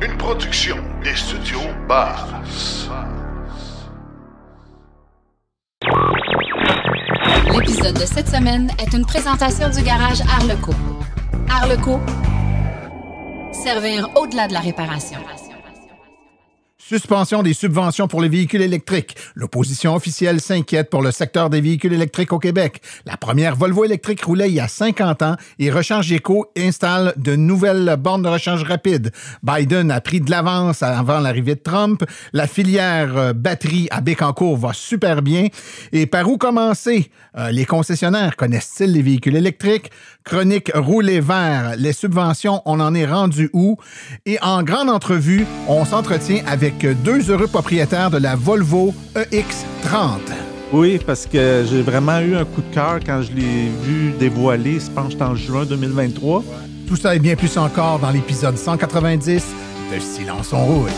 Une production des studios Bass. L'épisode de cette semaine est une présentation du garage Arleco. Arleco, servir au-delà de la réparation. Suspension des subventions pour les véhicules électriques. L'opposition officielle s'inquiète pour le secteur des véhicules électriques au Québec. La première Volvo électrique roulait il y a 50 ans et Recharge Éco installe de nouvelles bornes de recharge rapide. Biden a pris de l'avance avant l'arrivée de Trump. La filière batterie à Bécancour va super bien. Et par où commencer? Les concessionnaires connaissent-ils les véhicules électriques? Chronique rouler vert. Les subventions, on en est rendu où? Et en grande entrevue, on s'entretient avec deux heureux propriétaires de la Volvo EX30. Oui, parce que j'ai vraiment eu un coup de cœur quand je l'ai vu dévoiler, je pense que c'était en juin 2023. Tout ça et bien plus encore dans l'épisode 190 de Silence on roule.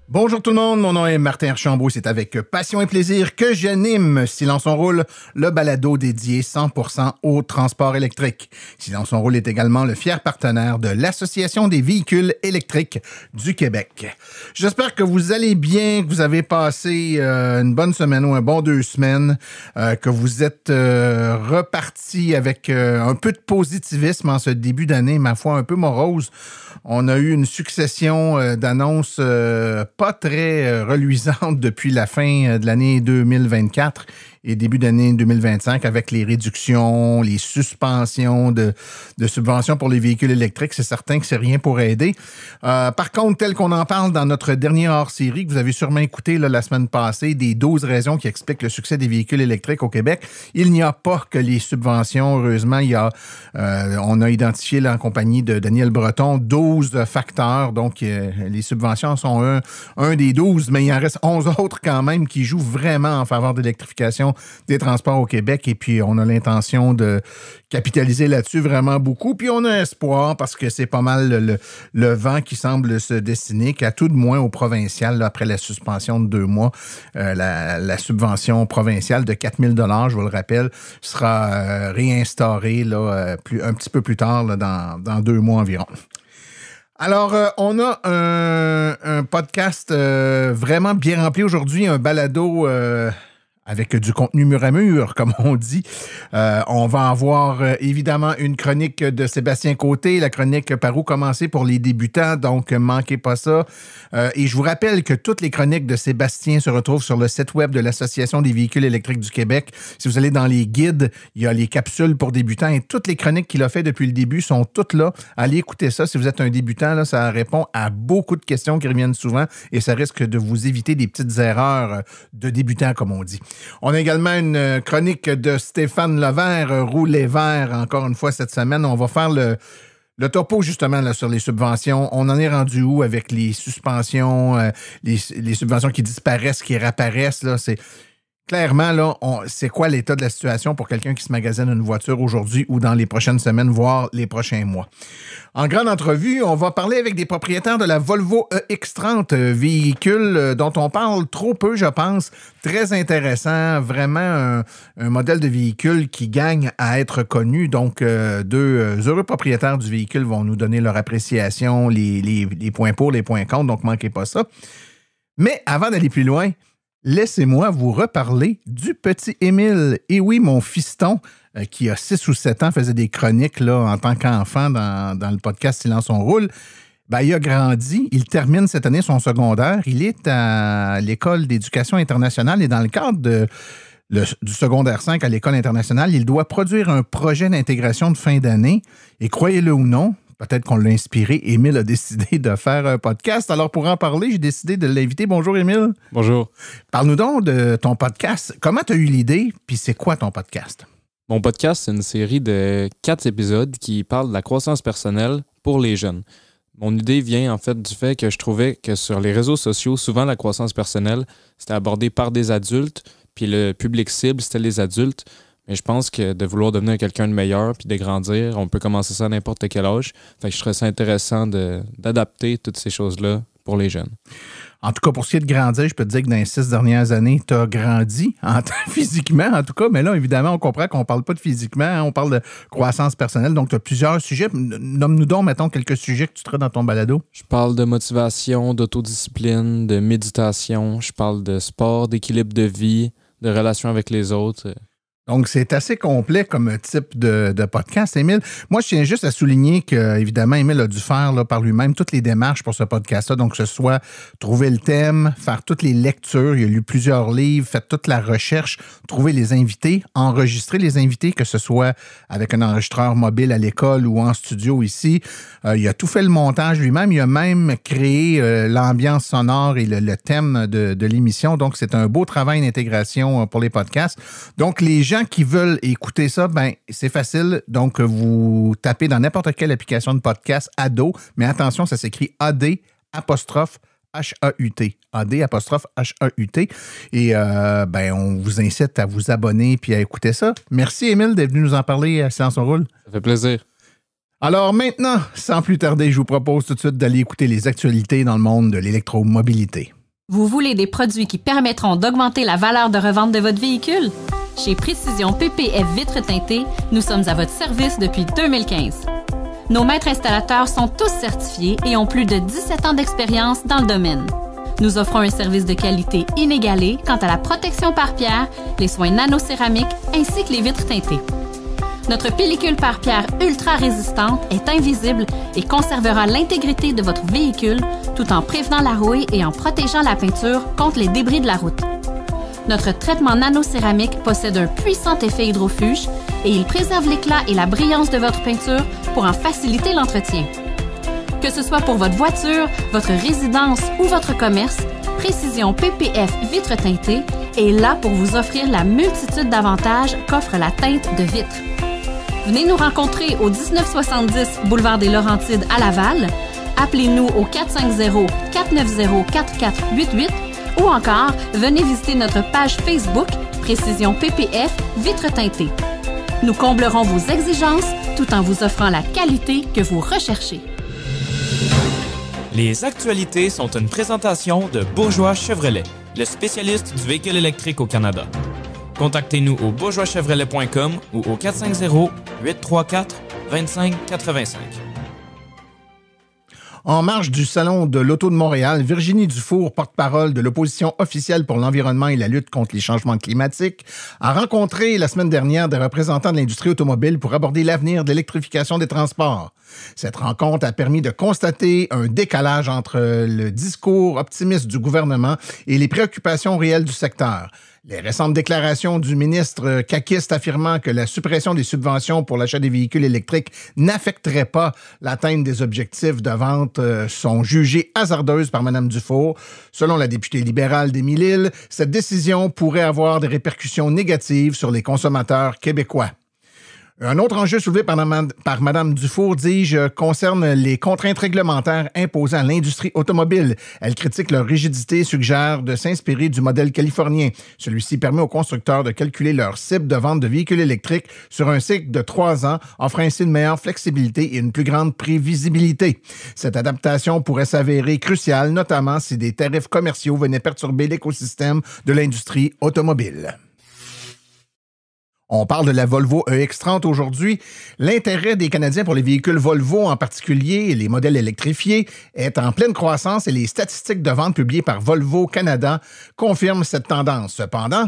Bonjour tout le monde, mon nom est Martin Archambault. C'est avec passion et plaisir que j'anime Silence on roule, le balado dédié 100% au transport électrique. Silence on roule est également le fier partenaire de l'Association des véhicules électriques du Québec. J'espère que vous allez bien, que vous avez passé une bonne semaine ou un bon 2 semaines, que vous êtes repartis avec un peu de positivisme en ce début d'année, ma foi un peu morose. On a eu une succession d'annonces pas très reluisante depuis la fin de l'année 2024 et début d'année 2025 avec les réductions, les suspensions de subventions pour les véhicules électriques. C'est certain que c'est rien pour aider. Par contre, tel qu'on en parle dans notre dernier hors-série que vous avez sûrement écouté là, la semaine passée, des 12 raisons qui expliquent le succès des véhicules électriques au Québec, il n'y a pas que les subventions. Heureusement, on a identifié là, en compagnie de Daniel Breton 12 facteurs. Donc, les subventions sont un des 12, mais il en reste 11 autres quand même qui jouent vraiment en faveur de l'électrification des transports au Québec. Et puis, on a l'intention de capitaliser là-dessus vraiment beaucoup. Puis, on a espoir parce que c'est pas mal le vent qui semble se dessiner, qu'à tout de moins au provincial, là, après la suspension de 2 mois, la subvention provinciale de 4 000 $, je vous le rappelle, sera réinstaurée là, un petit peu plus tard, là, dans 2 mois environ. Alors, on a un podcast vraiment bien rempli aujourd'hui, un balado avec du contenu mur à mur, comme on dit. On va avoir évidemment une chronique de Sébastien Côté, la chronique Par où commencer pour les débutants, donc manquez pas ça. Et je vous rappelle que toutes les chroniques de Sébastien se retrouvent sur le site web de l'Association des véhicules électriques du Québec. Si vous allez dans les guides, il y a les capsules pour débutants et toutes les chroniques qu'il a fait depuis le début sont toutes là. Allez écouter ça. Si vous êtes un débutant, là, ça répond à beaucoup de questions qui reviennent souvent et ça risque de vous éviter des petites erreurs de débutants, comme on dit. On a également une chronique de Stéphane Levert, Rouler vert, encore une fois cette semaine. On va faire le topo, justement, là, sur les subventions. On en est rendu où avec les suspensions, les subventions qui disparaissent, qui réapparaissent, là, c'est... Clairement, là, c'est quoi l'état de la situation pour quelqu'un qui se magasine une voiture aujourd'hui ou dans les prochaines semaines, voire les prochains mois? En grande entrevue, on va parler avec des propriétaires de la Volvo EX30, véhicule dont on parle trop peu, je pense. Très intéressant, vraiment un modèle de véhicule qui gagne à être connu. Donc, deux heureux propriétaires du véhicule vont nous donner leur appréciation, les points pour, les points contre, donc manquez pas ça. Mais avant d'aller plus loin, laissez-moi vous reparler du petit Émile. Et oui, mon fiston, qui a 6 ou 7 ans, faisait des chroniques là, en tant qu'enfant dans le podcast Silence on roule. Ben, il a grandi. Il termine cette année son secondaire. Il est à l'École d'éducation internationale et dans le cadre du secondaire 5 à l'École internationale, il doit produire un projet d'intégration de fin d'année. Et croyez-le ou non, peut-être qu'on l'a inspiré. Émile a décidé de faire un podcast. Alors, pour en parler, j'ai décidé de l'inviter. Bonjour, Émile. Bonjour. Parle-nous donc de ton podcast. Comment tu as eu l'idée, puis c'est quoi ton podcast? Mon podcast, c'est une série de 4 épisodes qui parlent de la croissance personnelle pour les jeunes. Mon idée vient en fait du fait que je trouvais que sur les réseaux sociaux, souvent la croissance personnelle, c'était abordé par des adultes, puis le public cible, c'était les adultes. Mais je pense que de vouloir devenir quelqu'un de meilleur puis de grandir, on peut commencer ça à n'importe quel âge. Fait que je trouve ça intéressant d'adapter toutes ces choses-là pour les jeunes. En tout cas, pour ce qui est de grandir, je peux te dire que dans les 6 dernières années, tu as grandi physiquement, en tout cas. Mais là, évidemment, on comprend qu'on ne parle pas de physiquement, hein, on parle de croissance personnelle. Donc, tu as plusieurs sujets. Nomme-nous donc, mettons, quelques sujets que tu traites dans ton balado. Je parle de motivation, d'autodiscipline, de méditation. Je parle de sport, d'équilibre de vie, de relations avec les autres. Donc, c'est assez complet comme type de podcast, Émile. Moi, je tiens juste à souligner que, évidemment, Émile a dû faire là, par lui-même toutes les démarches pour ce podcast-là. Donc, que ce soit trouver le thème, faire toutes les lectures, il a lu plusieurs livres, fait toute la recherche, trouver les invités, enregistrer les invités, que ce soit avec un enregistreur mobile à l'école ou en studio ici. Il a tout fait le montage lui-même. Il a même créé l'ambiance sonore et le thème de l'émission. Donc, c'est un beau travail d'intégration pour les podcasts. Donc, les gens qui veulent écouter ça, ben c'est facile. Donc, vous tapez dans n'importe quelle application de podcast Ado, mais attention, ça s'écrit AD apostrophe H-A-U-T. AD apostrophe H-A-U-T. Et on vous incite à vous abonner puis à écouter ça. Merci, Émile, d'être venu nous en parler à Silence on roule. Ça fait plaisir. Alors maintenant, sans plus tarder, je vous propose tout de suite d'aller écouter les actualités dans le monde de l'électromobilité. Vous voulez des produits qui permettront d'augmenter la valeur de revente de votre véhicule? Chez Précision PPF Vitres teintées, nous sommes à votre service depuis 2015. Nos maîtres installateurs sont tous certifiés et ont plus de 17 ans d'expérience dans le domaine. Nous offrons un service de qualité inégalé quant à la protection par pierre, les soins nanocéramiques ainsi que les vitres teintées. Notre pellicule par pierre ultra résistante est invisible et conservera l'intégrité de votre véhicule tout en prévenant la rouille et en protégeant la peinture contre les débris de la route. Notre traitement nanocéramique possède un puissant effet hydrofuge et il préserve l'éclat et la brillance de votre peinture pour en faciliter l'entretien. Que ce soit pour votre voiture, votre résidence ou votre commerce, Précision PPF Vitres teintées est là pour vous offrir la multitude d'avantages qu'offre la teinte de vitre. Venez nous rencontrer au 1970 Boulevard des Laurentides à Laval. Appelez-nous au 450-490-4488 ou encore, venez visiter notre page Facebook Précision PPF Vitres teintées. Nous comblerons vos exigences tout en vous offrant la qualité que vous recherchez. Les actualités sont une présentation de Bourgeois Chevrolet, le spécialiste du véhicule électrique au Canada. Contactez-nous au bourgeoischevrolet.com ou au 450-834-2585. En marge du Salon de l'Auto de Montréal, Virginie Dufour, porte-parole de l'opposition officielle pour l'environnement et la lutte contre les changements climatiques, a rencontré la semaine dernière des représentants de l'industrie automobile pour aborder l'avenir de l'électrification des transports. Cette rencontre a permis de constater un décalage entre le discours optimiste du gouvernement et les préoccupations réelles du secteur. Les récentes déclarations du ministre caquiste affirmant que la suppression des subventions pour l'achat des véhicules électriques n'affecterait pas l'atteinte des objectifs de vente sont jugées hasardeuses par Mme Dufour. Selon la députée libérale d'Émile Hill, cette décision pourrait avoir des répercussions négatives sur les consommateurs québécois. Un autre enjeu soulevé par Mme Dufour, dis-je, concerne les contraintes réglementaires imposées à l'industrie automobile. Elle critique leur rigidité et suggère de s'inspirer du modèle californien. Celui-ci permet aux constructeurs de calculer leur cible de vente de véhicules électriques sur un cycle de 3 ans, offrant ainsi une meilleure flexibilité et une plus grande prévisibilité. Cette adaptation pourrait s'avérer cruciale, notamment si des tarifs commerciaux venaient perturber l'écosystème de l'industrie automobile. On parle de la Volvo EX30 aujourd'hui. L'intérêt des Canadiens pour les véhicules Volvo, en particulier et les modèles électrifiés, est en pleine croissance et les statistiques de vente publiées par Volvo Canada confirment cette tendance. Cependant,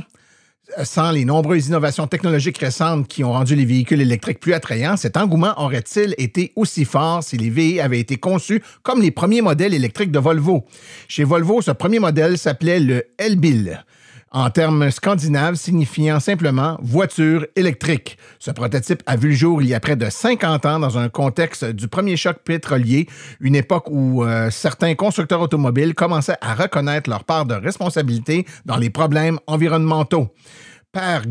sans les nombreuses innovations technologiques récentes qui ont rendu les véhicules électriques plus attrayants, cet engouement aurait-il été aussi fort si les VE avaient été conçus comme les premiers modèles électriques de Volvo? Chez Volvo, ce premier modèle s'appelait le Elbil, en termes scandinaves signifiant simplement « voiture électrique ». Ce prototype a vu le jour il y a près de 50 ans dans un contexte du premier choc pétrolier, une époque où certains constructeurs automobiles commençaient à reconnaître leur part de responsabilité dans les problèmes environnementaux. Per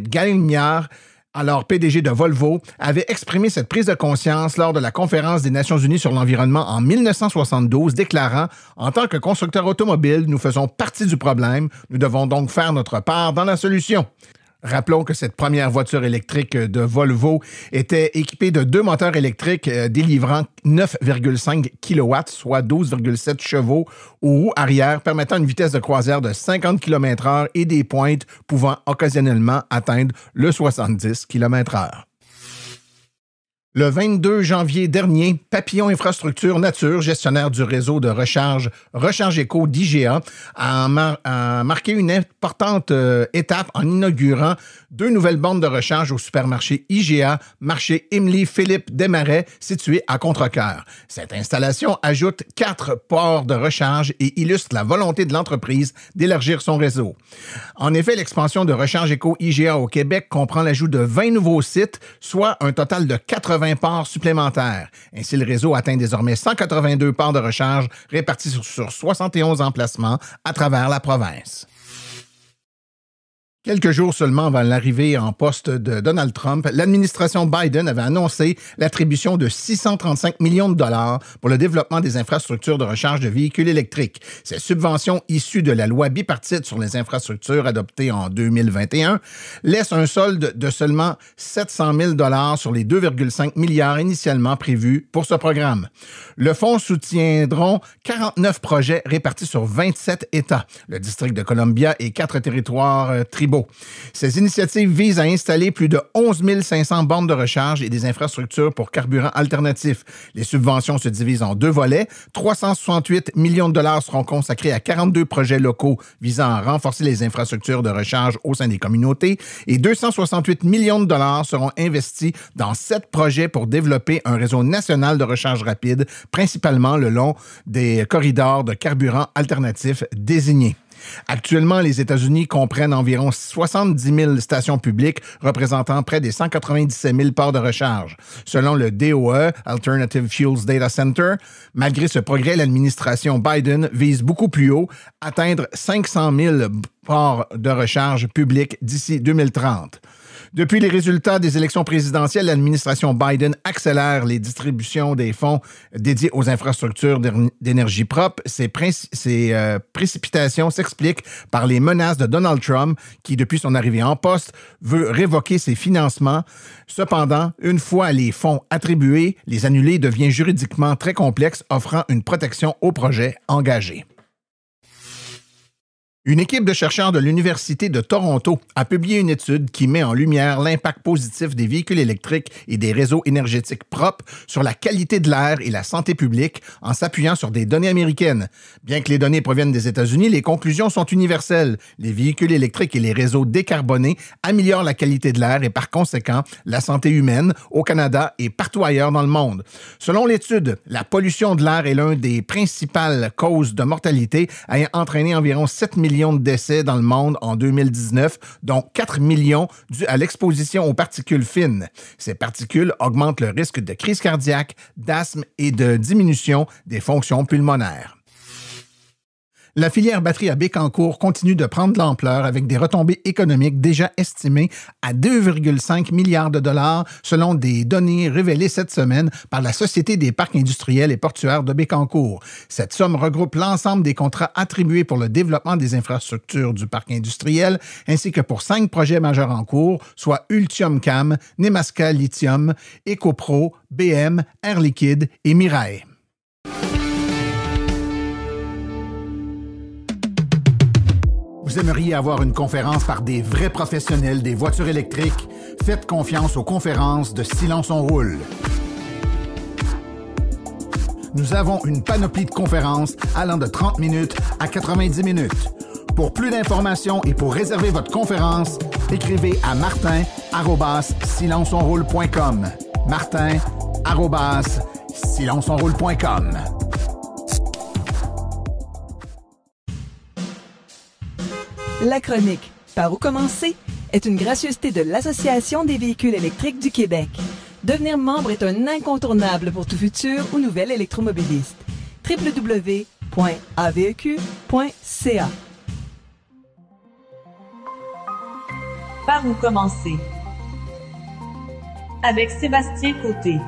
Galimiar, alors PDG de Volvo, avait exprimé cette prise de conscience lors de la conférence des Nations unies sur l'environnement en 1972, déclarant « En tant que constructeur automobile, nous faisons partie du problème. Nous devons donc faire notre part dans la solution. » Rappelons que cette première voiture électrique de Volvo était équipée de 2 moteurs électriques délivrant 9,5 kW, soit 12,7 chevaux aux roues arrière, permettant une vitesse de croisière de 50 km/h et des pointes pouvant occasionnellement atteindre le 70 km/h. Le 22 janvier dernier, Papillon Infrastructure Nature, gestionnaire du réseau de Recharge Éco d'IGA, a marqué une importante étape en inaugurant 2 nouvelles bornes de recharge au supermarché IGA, marché Émilie-Philippe Desmarais, situé à Contrecœur. Cette installation ajoute 4 ports de recharge et illustre la volonté de l'entreprise d'élargir son réseau. En effet, l'expansion de Recharge Éco IGA au Québec comprend l'ajout de 20 nouveaux sites, soit un total de 80 ports supplémentaires. Ainsi, le réseau atteint désormais 182 ports de recharge répartis sur 71 emplacements à travers la province. Quelques jours seulement avant l'arrivée en poste de Donald Trump, l'administration Biden avait annoncé l'attribution de 635 millions de dollars pour le développement des infrastructures de recharge de véhicules électriques. Ces subventions issues de la loi bipartite sur les infrastructures adoptée en 2021 laissent un solde de seulement 700 000 dollars sur les 2,5 milliards initialement prévus pour ce programme. Le fonds soutiendront 49 projets répartis sur 27 États, le district de Columbia et 4 territoires tribaux. Ces initiatives visent à installer plus de 11 500 bornes de recharge et des infrastructures pour carburants alternatifs. Les subventions se divisent en 2 volets. 368 millions de dollars seront consacrés à 42 projets locaux visant à renforcer les infrastructures de recharge au sein des communautés et 268 millions de dollars seront investis dans 7 projets pour développer un réseau national de recharge rapide, principalement le long des corridors de carburants alternatifs désignés. Actuellement, les États-Unis comprennent environ 70 000 stations publiques représentant près des 197 000 ports de recharge. Selon le DOE, Alternative Fuels Data Center, malgré ce progrès, l'administration Biden vise beaucoup plus haut, atteindre 500 000 ports de recharge publics d'ici 2030. Depuis les résultats des élections présidentielles, l'administration Biden accélère les distributions des fonds dédiés aux infrastructures d'énergie propre. Ces précipitations s'expliquent par les menaces de Donald Trump, qui, depuis son arrivée en poste, veut révoquer ses financements. Cependant, une fois les fonds attribués, les annuler devient juridiquement très complexe, offrant une protection aux projets engagés. Une équipe de chercheurs de l'Université de Toronto a publié une étude qui met en lumière l'impact positif des véhicules électriques et des réseaux énergétiques propres sur la qualité de l'air et la santé publique en s'appuyant sur des données américaines. Bien que les données proviennent des États-Unis, les conclusions sont universelles. Les véhicules électriques et les réseaux décarbonés améliorent la qualité de l'air et par conséquent la santé humaine au Canada et partout ailleurs dans le monde. Selon l'étude, la pollution de l'air est l'une des principales causes de mortalité, ayant entraîné environ 7 millions de décès dans le monde en 2019, dont 4 millions dus à l'exposition aux particules fines. Ces particules augmentent le risque de crise cardiaque, d'asthme et de diminution des fonctions pulmonaires. La filière batterie à Bécancour continue de prendre de l'ampleur avec des retombées économiques déjà estimées à 2,5 milliards de dollars selon des données révélées cette semaine par la Société des parcs industriels et portuaires de Bécancour. Cette somme regroupe l'ensemble des contrats attribués pour le développement des infrastructures du parc industriel ainsi que pour 5 projets majeurs en cours, soit Ultium Cam, Nemaska Lithium, EcoPro, BM, Air Liquide et Mirae. Vous aimeriez avoir une conférence par des vrais professionnels des voitures électriques? Faites confiance aux conférences de Silence on roule. Nous avons une panoplie de conférences allant de 30 minutes à 90 minutes. Pour plus d'informations et pour réserver votre conférence, écrivez à martin@silenceonroule.com. martin@silenceonroule.com. La chronique « Par où commencer ?» est une gracieuseté de l'Association des véhicules électriques du Québec. Devenir membre est un incontournable pour tout futur ou nouvel électromobiliste. www.aveq.ca. Par où commencer? Avec Sébastien Côté.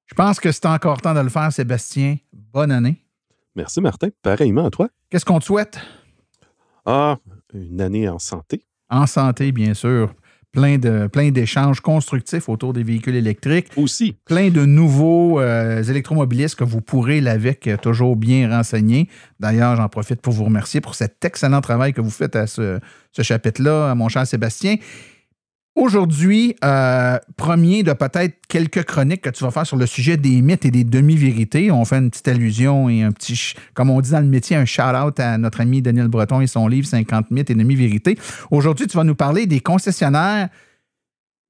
Je pense que c'est encore temps de le faire, Sébastien. Bonne année. Merci, Martin. Pareillement à toi. Qu'est-ce qu'on te souhaite? Une année en santé. En santé, bien sûr. Plein d'échanges constructifs autour des véhicules électriques. Aussi. Plein de nouveaux électromobilistes que vous pourrez, l'AVEC, toujours bien renseigner. D'ailleurs, j'en profite pour vous remercier pour cet excellent travail que vous faites à ce chapitre-là, mon cher Sébastien. Aujourd'hui, premier de peut-être quelques chroniques que tu vas faire sur le sujet des mythes et des demi-vérités. On fait une petite allusion et un petit, comme on dit dans le métier, un shout-out à notre ami Daniel Breton et son livre 50 mythes et demi-vérités. Aujourd'hui, tu vas nous parler des concessionnaires.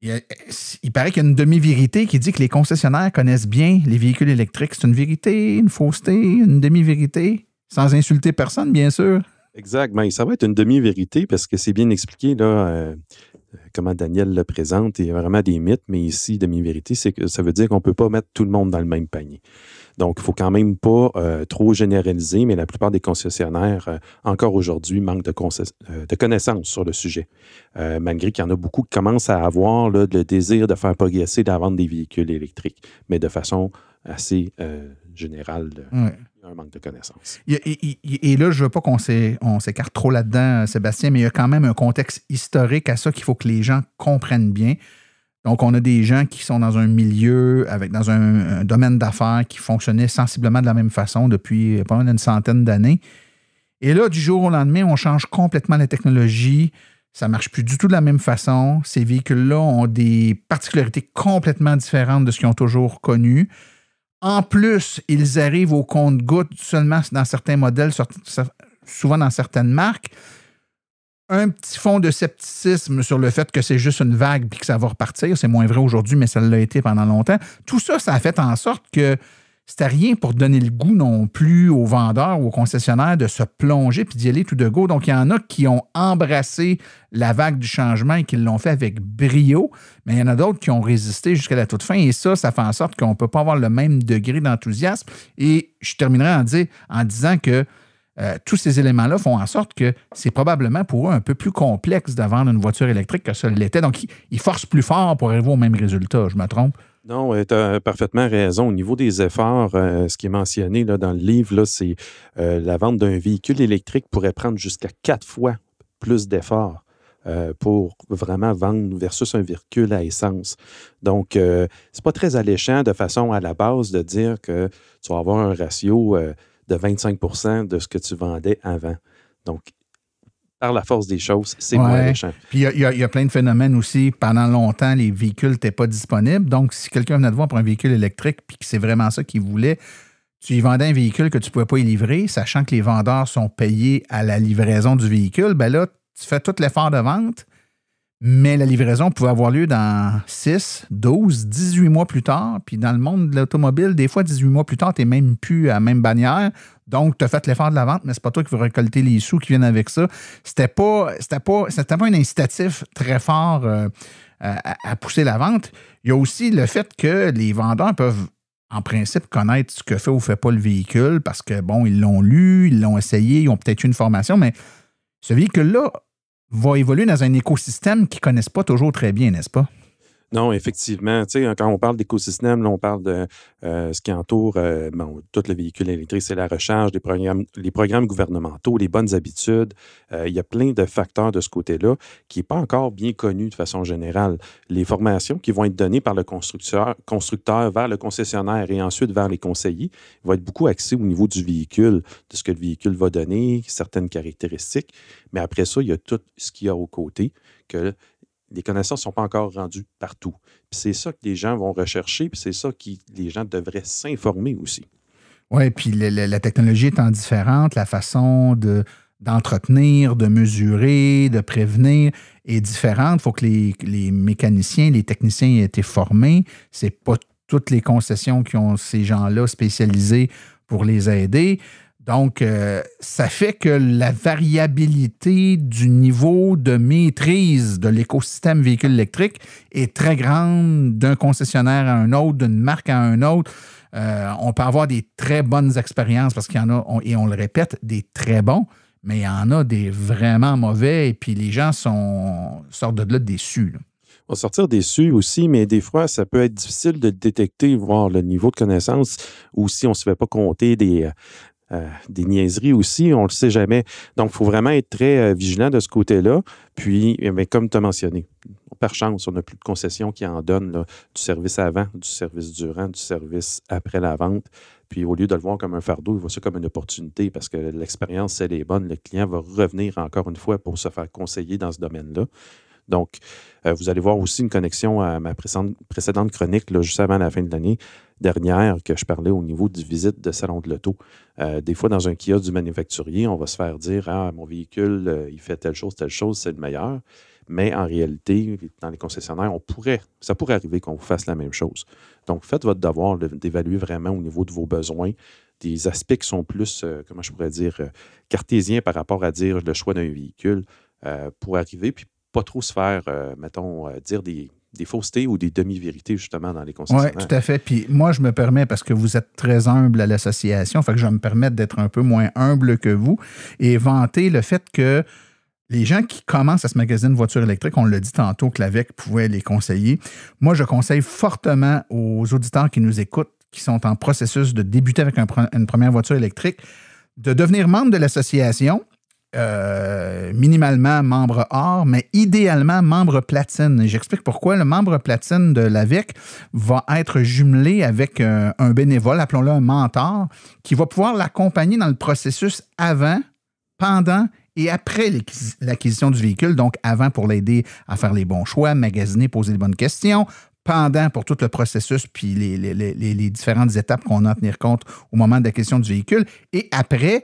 Il paraît qu'il y a une demi-vérité qui dit que les concessionnaires connaissent bien les véhicules électriques. C'est une vérité, une fausseté, une demi-vérité? Sans insulter personne, bien sûr. Exact. Ben, ça va être une demi-vérité parce que c'est bien expliqué, là. Comment Daniel le présente, il y a vraiment des mythes, mais ici, demi-vérité, c'est que ça veut dire qu'on ne peut pas mettre tout le monde dans le même panier. Donc, il ne faut quand même pas trop généraliser, mais la plupart des concessionnaires, encore aujourd'hui, manquent de connaissances sur le sujet. Malgré qu'il y en a beaucoup qui commencent à avoir là, le désir de faire progresser, de vendre des véhicules électriques, mais de façon assez générale. Ouais. Un manque de connaissances. Et là, je ne veux pas qu'on s'écarte trop là-dedans, Sébastien, mais il y a quand même un contexte historique à ça qu'il faut que les gens comprennent bien. Donc, on a des gens qui sont dans un milieu, dans un domaine d'affaires qui fonctionnait sensiblement de la même façon depuis pas loin d'une centaine d'années. Et là, du jour au lendemain, on change complètement la technologie. Ça ne marche plus du tout de la même façon. Ces véhicules-là ont des particularités complètement différentes de ce qu'ils ont toujours connu. En plus, ils arrivent au compte-gouttes seulement dans certains modèles, souvent dans certaines marques. Un petit fond de scepticisme sur le fait que c'est juste une vague et que ça va repartir. C'est moins vrai aujourd'hui, mais ça l'a été pendant longtemps. Tout ça, ça a fait en sorte que c'était rien pour donner le goût non plus aux vendeurs ou aux concessionnaires de se plonger puis d'y aller tout de go. Donc, il y en a qui ont embrassé la vague du changement et qui l'ont fait avec brio, mais il y en a d'autres qui ont résisté jusqu'à la toute fin. Et ça fait en sorte qu'on ne peut pas avoir le même degré d'enthousiasme. Et je terminerai en disant que tous ces éléments-là font en sorte que c'est probablement pour eux un peu plus complexe de vendre une voiture électrique que ça l'était. Donc, ils forcent plus fort pour arriver au même résultat. Je me trompe? Non, tu as parfaitement raison. Au niveau des efforts, ce qui est mentionné là, dans le livre, là, c'est la vente d'un véhicule électrique pourrait prendre jusqu'à 4 fois plus d'efforts pour vraiment vendre versus un véhicule à essence. Donc, c'est pas très alléchant de façon à la base de dire que tu vas avoir un ratio de 25% de ce que tu vendais avant. Donc, par la force des choses, c'est moins alléchant. Puis il y a plein de phénomènes aussi. Pendant longtemps, les véhicules n'étaient pas disponibles. Donc, si quelqu'un venait te voir pour un véhicule électrique puis que c'est vraiment ça qu'il voulait, tu y vendais un véhicule que tu ne pouvais pas y livrer, sachant que les vendeurs sont payés à la livraison du véhicule, bien là, tu fais tout l'effort de vente, mais la livraison pouvait avoir lieu dans 6, 12, 18 mois plus tard. Puis dans le monde de l'automobile, des fois, 18 mois plus tard, tu n'es même plus à la même bannière. Donc, tu as fait l'effort de la vente, mais ce n'est pas toi qui vas récolter les sous qui viennent avec ça. C'était pas un incitatif très fort à pousser la vente. Il y a aussi le fait que les vendeurs peuvent, en principe, connaître ce que fait ou fait pas le véhicule parce que, bon, ils l'ont lu, ils l'ont essayé, ils ont peut-être eu une formation, mais ce véhicule-là va évoluer dans un écosystème qu'ils ne connaissent pas toujours très bien, n'est-ce pas? Non, effectivement. Tu sais, quand on parle d'écosystème, là, on parle de ce qui entoure tout le véhicule électrique, c'est la recharge, les programmes gouvernementaux, les bonnes habitudes. Il y a plein de facteurs de ce côté-là qui n'est pas encore bien connu de façon générale. Les formations qui vont être données par le constructeur vers le concessionnaire et ensuite vers les conseillers vont être beaucoup axées au niveau du véhicule, de ce que le véhicule va donner, certaines caractéristiques. Mais après ça, il y a tout ce qu'il y a aux côtés que les connaissances ne sont pas encore rendues partout. Puis c'est ça que les gens vont rechercher, puis c'est ça que les gens devraient s'informer aussi. Oui, puis la technologie étant différente, la façon d'entretenir, de mesurer, de prévenir est différente. Il faut que les mécaniciens, les techniciens aient été formés. Ce n'est pas toutes les concessions qui ont ces gens-là spécialisés pour les aider. Donc, ça fait que la variabilité du niveau de maîtrise de l'écosystème véhicule électrique est très grande d'un concessionnaire à un autre, d'une marque à un autre. On peut avoir des très bonnes expériences parce qu'il y en a, et on le répète, des très bons, mais il y en a des vraiment mauvais et puis les gens sortent de là déçus. Là. On va sortir déçus aussi, mais des fois, ça peut être difficile de détecter, voir le niveau de connaissance ou si on ne se fait pas compter des niaiseries aussi, on ne le sait jamais. Donc, il faut vraiment être très vigilant de ce côté-là. Puis, comme tu as mentionné, par chance, on n'a plus de concessions qui en donnent là, du service avant, du service durant, du service après la vente. Puis, au lieu de le voir comme un fardeau, il voit ça comme une opportunité parce que l'expérience, elle est bonne. Le client va revenir encore une fois pour se faire conseiller dans ce domaine-là. Donc, vous allez voir aussi une connexion à ma précédente chronique, là, juste avant la fin de l'année dernière, que je parlais au niveau du visite de salon de l'auto. Des fois, dans un kiosque du manufacturier, on va se faire dire « Ah, mon véhicule, il fait telle chose, c'est le meilleur. » Mais en réalité, dans les concessionnaires, ça pourrait arriver qu'on vous fasse la même chose. Donc, faites votre devoir d'évaluer vraiment au niveau de vos besoins des aspects qui sont plus, comment je pourrais dire, cartésiens par rapport à dire le choix d'un véhicule pour arriver, puis pas trop se faire, dire des faussetés ou des demi-vérités, justement, dans les concessionnaires. Oui, tout à fait. Puis moi, je me permets, parce que vous êtes très humble à l'association, fait que je vais me permettre d'être un peu moins humble que vous et vanter le fait que les gens qui commencent à se magasiner une voiture électrique, on l'a dit tantôt que l'AVEC pouvait les conseiller. Moi, je conseille fortement aux auditeurs qui nous écoutent, qui sont en processus de débuter avec une première voiture électrique, de devenir membre de l'association. Minimalement membre or, mais idéalement membre platine. Et j'explique pourquoi. Le membre platine de l'AVEC va être jumelé avec un bénévole, appelons-le un mentor, qui va pouvoir l'accompagner dans le processus avant, pendant et après l'acquisition du véhicule. Donc, avant pour l'aider à faire les bons choix, magasiner, poser les bonnes questions. Pendant pour tout le processus puis les différentes étapes qu'on a à tenir compte au moment de l'acquisition du véhicule. Et après,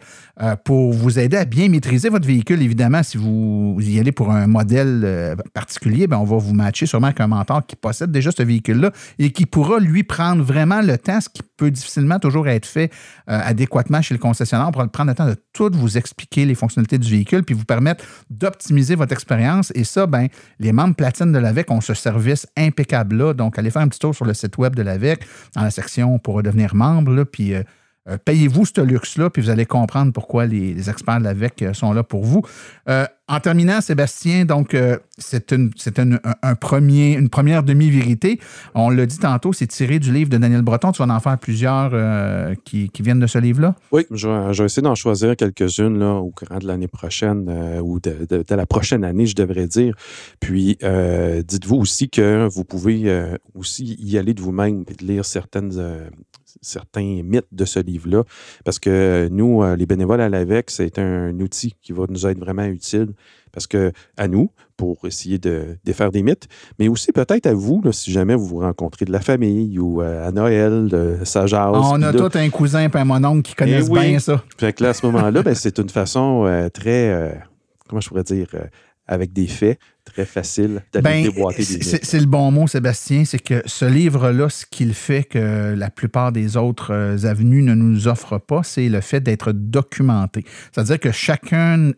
pour vous aider à bien maîtriser votre véhicule, évidemment, si vous y allez pour un modèle particulier, bien, on va vous matcher sûrement avec un mentor qui possède déjà ce véhicule-là et qui pourra, lui, prendre vraiment le temps, ce qui peut difficilement toujours être fait adéquatement chez le concessionnaire. On pourra prendre le temps de tout vous expliquer les fonctionnalités du véhicule puis vous permettre d'optimiser votre expérience. Et ça, bien, les membres platine de l'AVEC ont ce service impeccable-là. Donc, allez faire un petit tour sur le site web de l'AVEC, dans la section pour devenir membre, là, puis payez-vous ce luxe-là, puis vous allez comprendre pourquoi les experts de l'AVEC sont là pour vous. En terminant, Sébastien, donc, c'est une première demi-vérité. On l'a dit tantôt, c'est tiré du livre de Daniel Breton. Tu vas en faire plusieurs qui viennent de ce livre-là? Oui, je vais essayer d'en choisir quelques-unes là, au courant de l'année prochaine ou de la prochaine année, je devrais dire. Puis, dites-vous aussi que vous pouvez aussi y aller de vous-même et de lire certains mythes de ce livre-là. Parce que nous, les bénévoles à l'AVEC, c'est un outil qui va nous être vraiment utile. Parce que à nous, pour essayer de défaire des mythes, mais aussi peut-être à vous, là, si jamais vous rencontrez de la famille ou à Noël, ça jase. On a tout un cousin et un mononcle qui connaissent bien ça. Fait que là, à ce moment-là, ben, c'est une façon très, comment je pourrais dire, avec des faits très faciles d'aller déboîter des mythes. C'est le bon mot, Sébastien, c'est que ce livre-là, ce qu'il fait que la plupart des autres avenues ne nous offrent pas, c'est le fait d'être documenté. C'est-à-dire que chacun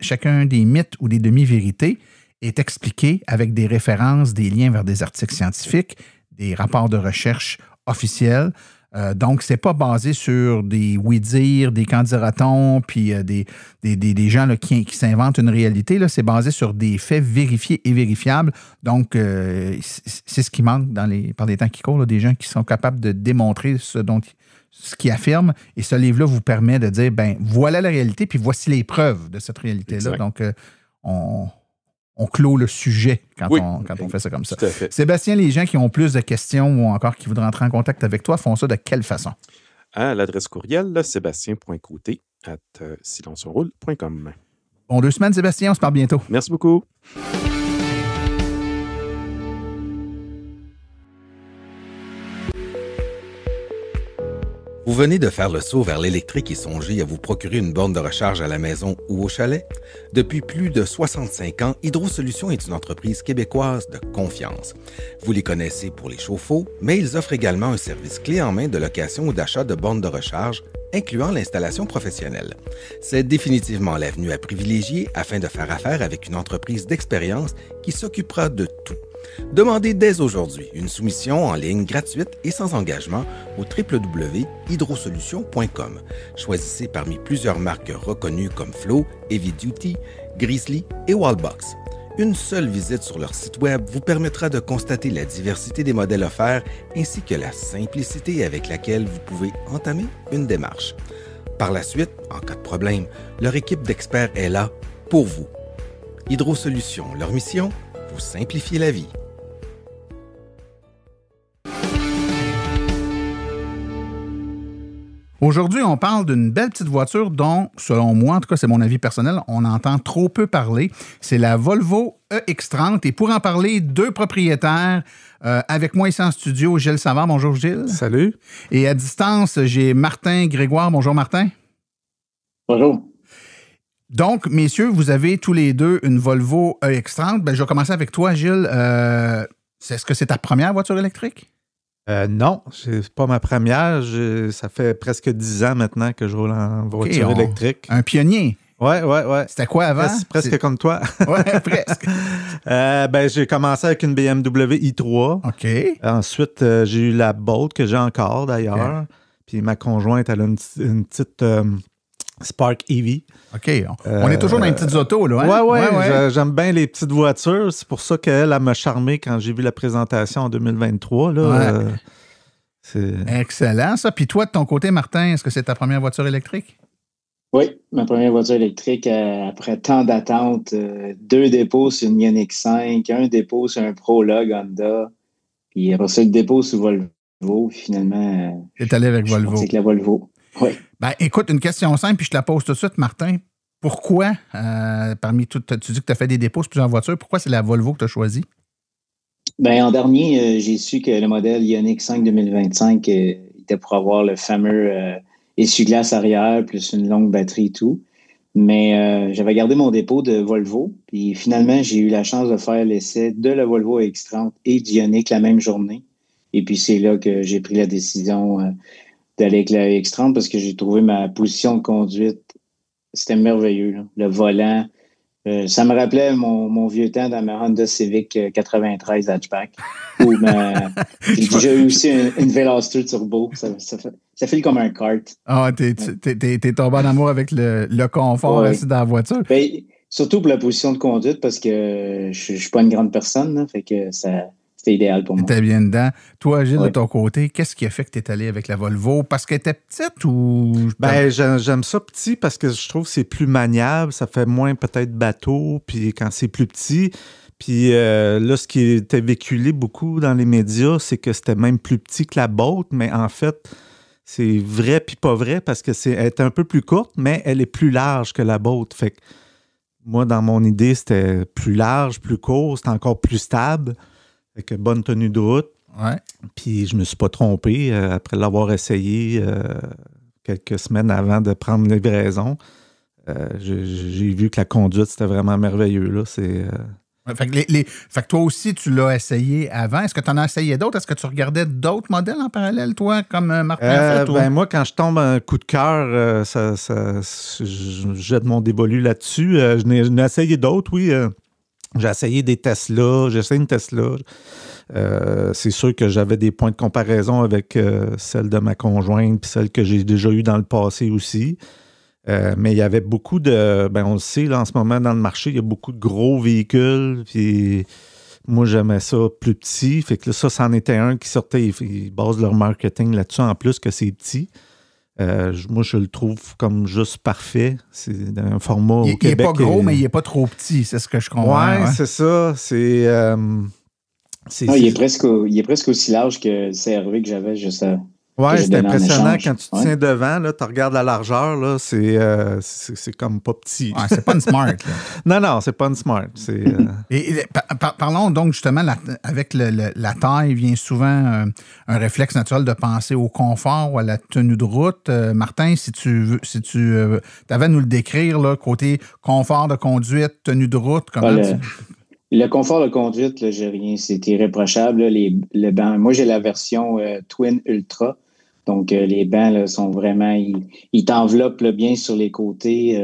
des mythes ou des demi-vérités est expliqué avec des références, des liens vers des articles scientifiques, des rapports de recherche officiels. Donc, c'est pas basé sur des oui-dire, des candidatons, puis des gens là, qui s'inventent une réalité. Là, c'est basé sur des faits vérifiés et vérifiables. Donc, c'est ce qui manque par les temps qui courent, là, des gens qui sont capables de démontrer ce qu'ils affirment. Et ce livre-là vous permet de dire, ben voilà la réalité, puis voici les preuves de cette réalité-là. Exact. Donc, on clôt le sujet quand on fait ça comme ça. Sébastien, les gens qui ont plus de questions ou encore qui voudraient entrer en contact avec toi font ça de quelle façon? À l'adresse courriel, sébastien.côté@silenceonroule.com. Bon, 2 semaines, Sébastien. On se parle bientôt. Merci beaucoup. Vous venez de faire le saut vers l'électrique et songez à vous procurer une borne de recharge à la maison ou au chalet? Depuis plus de 65 ans, Hydrosolutions est une entreprise québécoise de confiance. Vous les connaissez pour les chauffe-eau, mais ils offrent également un service clé en main de location ou d'achat de bornes de recharge, incluant l'installation professionnelle. C'est définitivement l'avenue à privilégier afin de faire affaire avec une entreprise d'expérience qui s'occupera de tout. Demandez dès aujourd'hui une soumission en ligne gratuite et sans engagement au www.hydrosolutions.com. Choisissez parmi plusieurs marques reconnues comme Flow, Heavy Duty, Grizzly et Wallbox. Une seule visite sur leur site web vous permettra de constater la diversité des modèles offerts ainsi que la simplicité avec laquelle vous pouvez entamer une démarche. Par la suite, en cas de problème, leur équipe d'experts est là pour vous. Hydro Solutions, leur mission, vous simplifier la vie. Aujourd'hui, on parle d'une belle petite voiture dont, selon moi, en tout cas c'est mon avis personnel, on entend trop peu parler. C'est la Volvo EX30. Et pour en parler, deux propriétaires. Avec moi ici en studio, Gilles Savard. Bonjour Gilles. Salut. Et à distance, j'ai Martin Grégoire. Bonjour Martin. Bonjour. Donc, messieurs, vous avez tous les deux une Volvo EX30. Ben, je vais commencer avec toi, Gilles. Est-ce que c'est ta première voiture électrique? Non, c'est pas ma première. Ça fait presque 10 ans maintenant que je roule en voiture électrique. Un pionnier. Ouais. C'était quoi avant? Presque comme toi. Ouais, presque. J'ai commencé avec une BMW i3. OK. Ensuite, j'ai eu la Bolt que j'ai encore d'ailleurs. Okay. Puis ma conjointe, elle a une petite Spark EV. OK. On est toujours dans les petites autos, là. Hein? Ouais. J'aime bien les petites voitures. C'est pour ça qu'elle m'a charmé quand j'ai vu la présentation en 2023. Là. C'est excellent, ça. Puis toi, de ton côté, Martin, est-ce que c'est ta première voiture électrique? Oui, ma première voiture électrique, après tant d'attentes, 2 dépôts sur une Ioniq 5, un dépôt sur un Prologue Honda, puis après ça, le dépôt sur Volvo, puis finalement... T'es allé avec Volvo. C'est que la Volvo, oui. Ben, écoute, une question simple, puis je te la pose tout de suite, Martin. Pourquoi, parmi toutes, tu dis que tu as fait des dépôts sur plusieurs voitures, pourquoi c'est la Volvo que tu as choisie? Ben, en dernier, j'ai su que le modèle Ioniq 5 2025 était pour avoir le fameux... essuie-glace arrière, plus une longue batterie et tout. Mais j'avais gardé mon dépôt de Volvo. Puis finalement, j'ai eu la chance de faire l'essai de la Volvo EX30 et du Ioniq la même journée. Et puis c'est là que j'ai pris la décision d'aller avec la EX30 parce que j'ai trouvé ma position de conduite. C'était merveilleux, là. Le volant. Ça me rappelait mon vieux temps dans ma Honda Civic 93 hatchback. Où j'ai déjà eu aussi une Veloster Turbo. Ça file comme un kart. Ah, t'es tombé en amour avec le confort assis dans la voiture. Ben, surtout pour la position de conduite parce que je suis pas une grande personne. Là, fait que c'était idéal pour moi. T'étais bien dedans. Toi, Gilles, de ton côté, qu'est-ce qui a fait que t'es allé avec la Volvo? Parce qu'elle était petite ou... Ben, j'aime ça petit parce que je trouve que c'est plus maniable. Ça fait moins peut-être bateau. Puis quand c'est plus petit... Puis là, ce qui était véhiculé beaucoup dans les médias, c'est que c'était même plus petit que la Bolt, mais en fait, c'est vrai puis pas vrai parce que elle est un peu plus courte, mais elle est plus large que la Bolt. Fait que moi, dans mon idée, c'était plus large, plus court, c'était encore plus stable, avec bonne tenue de route. Ouais. Puis je me suis pas trompé après l'avoir essayé quelques semaines avant de prendre livraison. J'ai vu que la conduite, c'était vraiment merveilleux. Là. Fait que toi aussi, tu l'as essayé avant. Est-ce que tu en as essayé d'autres? Est-ce que tu regardais d'autres modèles en parallèle, toi, comme Martin a fait? Ben moi, quand je tombe un coup de cœur, je jette mon dévolu là-dessus. Je n'ai essayé d'autres, oui. J'ai essayé des Tesla. J'ai essayé une Tesla. C'est sûr que j'avais des points de comparaison avec celle de ma conjointe puis celle que j'ai déjà eue dans le passé aussi. Mais il y avait beaucoup de... Ben on le sait, là, en ce moment, dans le marché, il y a beaucoup de gros véhicules. Puis moi, j'aimais ça plus petit. Fait que là, ça, c'en était un qui sortait. Ils basent leur marketing là-dessus, en plus que c'est petit. Moi, je le trouve comme juste parfait. C'est un format au Québec. Il n'est pas gros, mais il n'est pas trop petit. C'est ce que je comprends. Ouais, c'est ça. Il est presque aussi large que le CR-V que j'avais juste à... Oui, c'est impressionnant quand tu te tiens devant, tu regardes la largeur, là, c'est comme pas petit. Ouais, c'est pas une Smart. Là. Non, c'est pas une Smart. Parlons donc justement, avec la taille vient souvent un réflexe naturel de penser au confort ou à la tenue de route. Martin, si tu avais à nous le décrire, là, côté confort de conduite, tenue de route, comment Le confort de conduite, là, j'ai rien, c'est irréprochable. Là, les bancs, moi, j'ai la version Twin Ultra. Donc, les bancs là, sont vraiment... Ils t'enveloppent là, bien sur les côtés.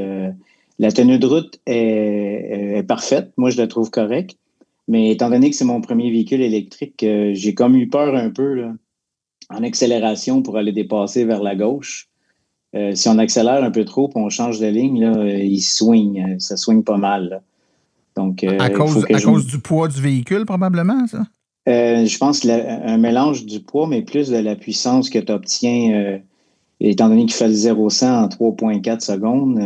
La tenue de route est parfaite. Moi, je la trouve correcte. Mais étant donné que c'est mon premier véhicule électrique, j'ai comme eu peur un peu là, en accélération pour aller dépasser vers la gauche. Si on accélère un peu trop et on change de ligne, là, il swing. Ça swing pas mal. Là. Donc, à cause du poids du véhicule, probablement, ça? Je pense un mélange du poids, mais plus de la puissance que tu obtiens étant donné qu'il fait le 0-100 en 3,4 secondes,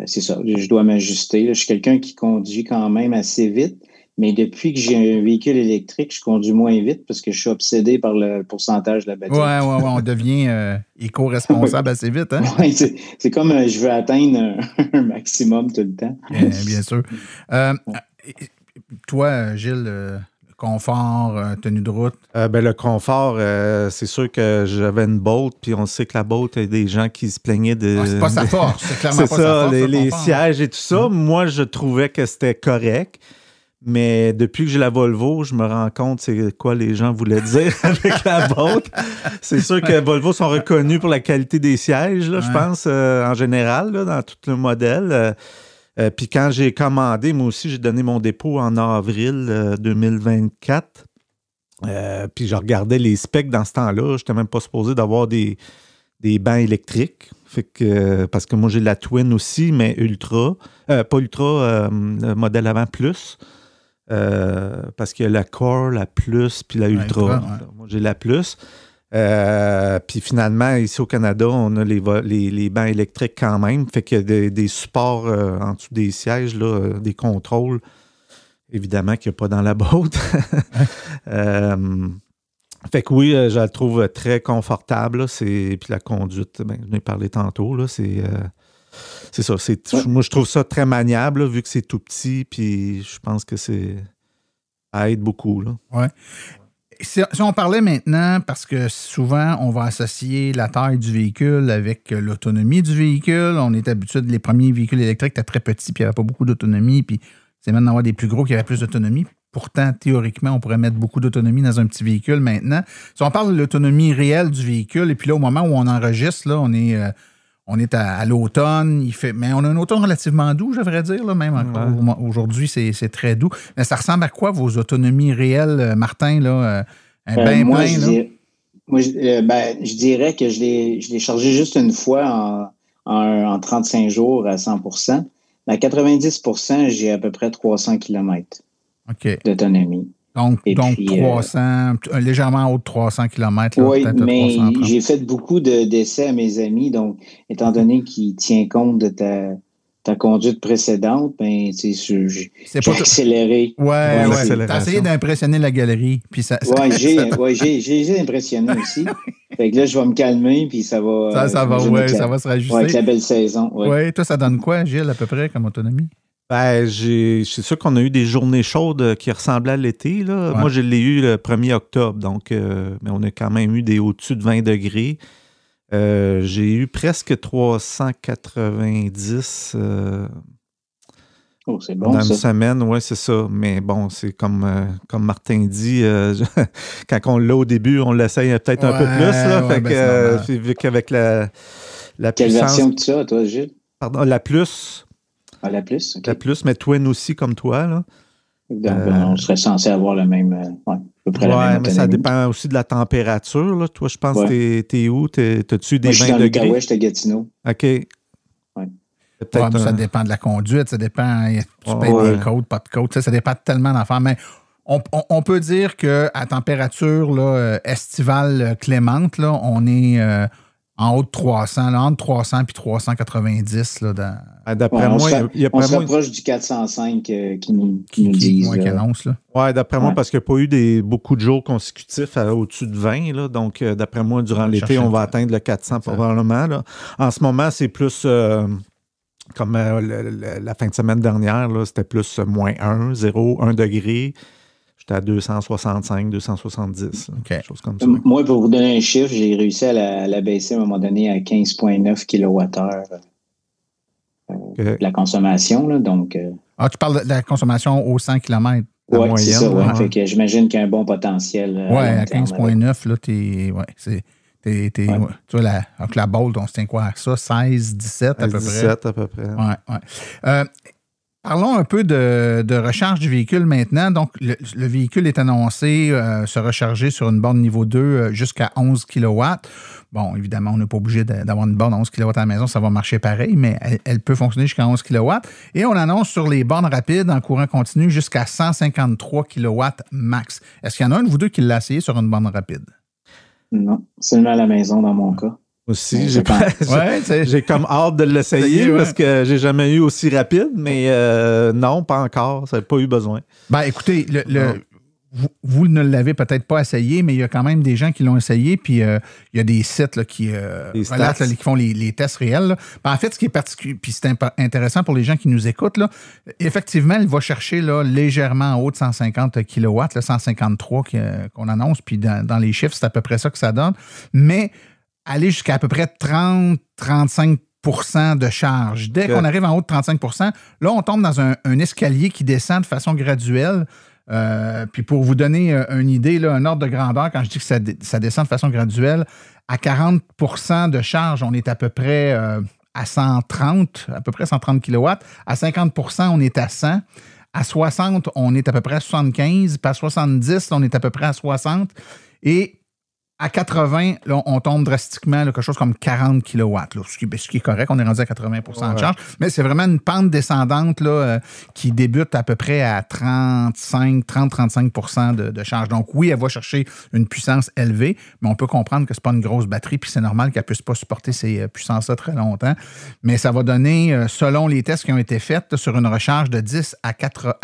c'est ça, je dois m'ajuster. Je suis quelqu'un qui conduit quand même assez vite, mais depuis que j'ai un véhicule électrique, je conduis moins vite parce que je suis obsédé par le pourcentage de la batterie. Ouais, on devient éco-responsable assez vite. Hein? Oui, c'est comme je veux atteindre un maximum tout le temps. Bien sûr. Toi, Gilles, confort, tenue de route? Le confort, c'est sûr que j'avais une Bolt, puis on sait que la Bolt, il y a des gens qui se plaignaient de... c'est pas sa force, c'est clairement pas ça, sa force. Les sièges et tout ça. Moi, je trouvais que c'était correct. Mais depuis que j'ai la Volvo, je me rends compte c'est quoi les gens voulaient dire avec la Bolt. C'est sûr que Volvo sont reconnus pour la qualité des sièges, là, je pense, en général, là, dans tout le modèle. Puis quand j'ai commandé, moi aussi, j'ai donné mon dépôt en avril 2024. Puis je regardais les specs dans ce temps-là. Je n'étais même pas supposé d'avoir des bancs électriques. Fait que, parce que moi, j'ai la Twin aussi, mais Ultra. Pas Ultra, le modèle avant Plus. Parce qu'il y a la Core, la Plus, puis la Ultra. Moi, j'ai la Plus. Puis finalement, ici au Canada, on a les bancs électriques quand même. Fait qu'il y a des supports en dessous des sièges, là, des contrôles. Évidemment qu'il n'y a pas dans la Bolt. Fait que oui, je la trouve très confortable. Là, puis la conduite, je n'ai parlé tantôt. Là, c'est ça. Moi, je trouve ça très maniable, là, vu que c'est tout petit. Puis je pense que ça aide beaucoup. Oui. Si on parlait maintenant, parce que souvent, on va associer la taille du véhicule avec l'autonomie du véhicule. On est habitué, les premiers véhicules électriques étaient très petits, puis il n'y avait pas beaucoup d'autonomie. Puis c'est maintenant d'avoir des plus gros qui avaient plus d'autonomie. Pourtant, théoriquement, on pourrait mettre beaucoup d'autonomie dans un petit véhicule maintenant. Si on parle de l'autonomie réelle du véhicule, et puis là, au moment où on enregistre, là, on est à l'automne. Mais on a un automne relativement doux, je devrais dire, là, même encore. Aujourd'hui, c'est très doux. Mais ça ressemble à quoi, vos autonomies réelles, Martin, là? Je dirais que je l'ai chargé juste une fois en 35 jours à 100%. À 90%, j'ai à peu près 300 km d'autonomie. Donc 300, légèrement haut de 300 km. Là, oui, mais j'ai fait beaucoup d'essais à mes amis. Donc, étant donné qu'il tient compte de ta conduite précédente, ben, j'ai accéléré. Oui. T'as essayé d'impressionner la galerie. J'ai impressionné aussi. Fait que là, je vais me calmer, puis ça va... Ça va se rajuster. Avec la belle saison. Oui, toi, ça donne quoi, Gilles, à peu près, comme autonomie? C'est sûr qu'on a eu des journées chaudes qui ressemblaient à l'été. Là. Ouais. Moi, je l'ai eu le 1er octobre, donc mais on a quand même eu des au-dessus de 20 degrés. J'ai eu presque 390 c'est bon, dans ça. Une semaine. Oui, c'est ça. Mais bon, c'est comme Martin dit, quand on l'a au début, on l'essaye peut-être un peu plus. Là, fait que, vu qu'avec la Quelle puissance... version que tu as, toi, Gilles? Pardon, la Plus. Ah, la Plus, OK. La Plus, mais Twin aussi, comme toi. Là. On serait censé avoir le même... à peu près la même mais autonomie. ça dépend aussi de la température. Là. Toi, je pense que t'es où? T'as-tu des 20 degrés? Je suis dans l'Outaouais, j'étais à Gatineau. OK. Ça dépend de la conduite, ça dépend, tu payes des côtes, pas de côtes, ça dépend tellement d'affaires, mais on peut dire qu'à température là, estivale clémente, là, on est en haut de 300, là, entre 300 et 390. Là, d'après moi, on se rapproche du 405 qui nous disent. Qui annonce. Oui, d'après moi, parce qu'il n'y a pas eu beaucoup de jours consécutifs au-dessus de 20. Là, donc, d'après moi, durant l'été, on va atteindre le 400 probablement. Là. En ce moment, c'est plus... comme la fin de semaine dernière, là, c'était plus moins 1, 0, 1 degré. J'étais à 265, 270. Chose comme ça. Moi, pour vous donner un chiffre, j'ai réussi à la baisser à un moment donné à 15,9 kWh la consommation. Là, donc, tu parles de la consommation au 100 km? Oui, c'est ça. Ouais. Fait que j'imagine qu'il y a un bon potentiel. Oui, à 15,9, là, tu vois, avec la Bolt, on se tient quoi à ça? 16, 17 à peu près? 17 à peu près. Ouais. Parlons un peu de recharge du véhicule maintenant. Donc, le véhicule est annoncé se recharger sur une borne niveau 2 jusqu'à 11 kW. Bon, évidemment, on n'est pas obligé d'avoir une borne 11 kW à la maison, ça va marcher pareil, mais elle peut fonctionner jusqu'à 11 kW. Et on annonce sur les bornes rapides en courant continu jusqu'à 153 kW max. Est-ce qu'il y en a un de vous deux qui l'a essayé sur une borne rapide? Non, seulement à la maison dans mon cas. Aussi, Ouais, j'ai comme hâte de l'essayer parce que j'ai jamais eu aussi rapide, mais non, pas encore. Ça n'a pas eu besoin. Ben, écoutez, vous ne l'avez peut-être pas essayé, mais il y a quand même des gens qui l'ont essayé, puis il y a des sites là, qui relatent, là, qui font les tests réels. Là. Ben, en fait, ce qui est particulier, puis c'est intéressant pour les gens qui nous écoutent, là, effectivement, il va chercher là, légèrement en haut de 150 kW, là, 153 qu'on annonce, puis dans les chiffres, c'est à peu près ça que ça donne. Mais aller jusqu'à à peu près 30-35 de charge. Dès qu'on arrive en haut de 35 là, on tombe dans un escalier qui descend de façon graduelle. Puis pour vous donner une idée, là, un ordre de grandeur, quand je dis que ça descend de façon graduelle, à 40 de charge, on est à peu près à 130 kW. À 50 on est à 100. À 60, on est à peu près à 75. Puis à 70, on est à peu près à 60. Et à 80, là, on tombe drastiquement là, quelque chose comme 40 kW, là, ce qui est correct. On est rendu à 80 de charge. Mais c'est vraiment une pente descendante là, qui débute à peu près à 30-35 de charge. Donc oui, elle va chercher une puissance élevée, mais on peut comprendre que ce n'est pas une grosse batterie, puis c'est normal qu'elle ne puisse pas supporter ces puissances-là très longtemps. Mais ça va donner, selon les tests qui ont été faits, là, sur une recharge de 10 à 80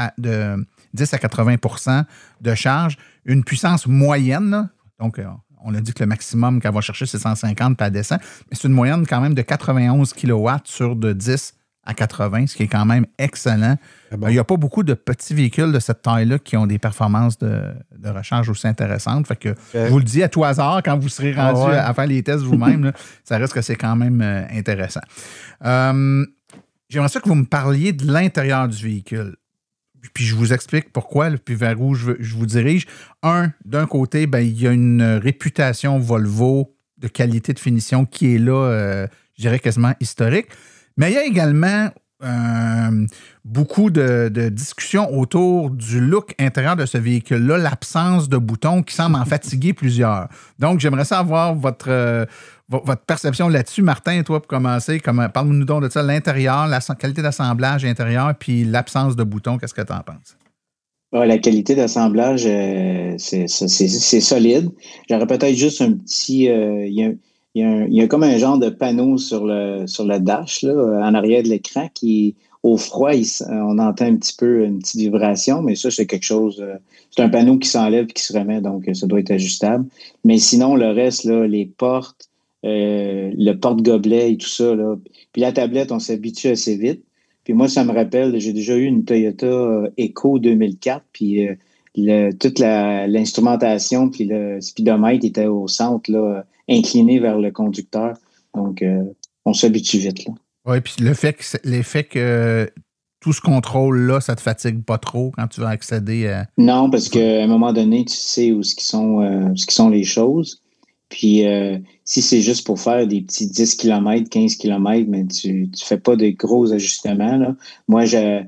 de charge, une puissance moyenne, là, donc on a dit que le maximum qu'elle va chercher, c'est 150, puis elle descend. Mais c'est une moyenne quand même de 91 kW sur de 10 à 80, ce qui est quand même excellent. Bon. Il n'y a pas beaucoup de petits véhicules de cette taille-là qui ont des performances de recharge aussi intéressantes. Fait que je vous le dis à tout hasard, quand vous serez rendu à faire les tests vous-même, là, ça reste que c'est quand même intéressant. J'aimerais ça que vous me parliez de l'intérieur du véhicule. Puis je vous explique pourquoi, puis vers où je vous dirige. D'un côté, ben, il y a une réputation Volvo de qualité de finition qui est là, je dirais quasiment historique. Mais il y a également beaucoup de discussions autour du look intérieur de ce véhicule-là, l'absence de boutons qui semble en fatiguer plusieurs. Donc, j'aimerais savoir votre perception là-dessus. Martin, toi, pour commencer, parle-nous donc de ça, l'intérieur, la qualité d'assemblage intérieur, puis l'absence de boutons, qu'est-ce que tu en penses? La qualité d'assemblage, c'est solide. J'aurais peut-être juste un petit... il y a comme un genre de panneau sur le dash, là, en arrière de l'écran, qui, au froid, on entend un petit peu une petite vibration, mais ça, c'est quelque chose... c'est un panneau qui s'enlève et qui se remet, donc ça doit être ajustable. Mais sinon, le reste, là, les portes, le porte-gobelet et tout ça, là. Puis la tablette, on s'habitue assez vite. Puis moi, ça me rappelle, j'ai déjà eu une Toyota Echo 2004, puis toute l'instrumentation puis le speedomètre était au centre, là, incliné vers le conducteur. Donc, on s'habitue vite, là. Oui, puis l'effet que tout ce contrôle-là, ça te fatigue pas trop quand tu vas accéder à... Non, parce qu'à un moment donné, tu sais où ce qui sont les choses. Puis, si c'est juste pour faire des petits 10 km, 15 km, mais tu fais pas de gros ajustements, là. Moi, je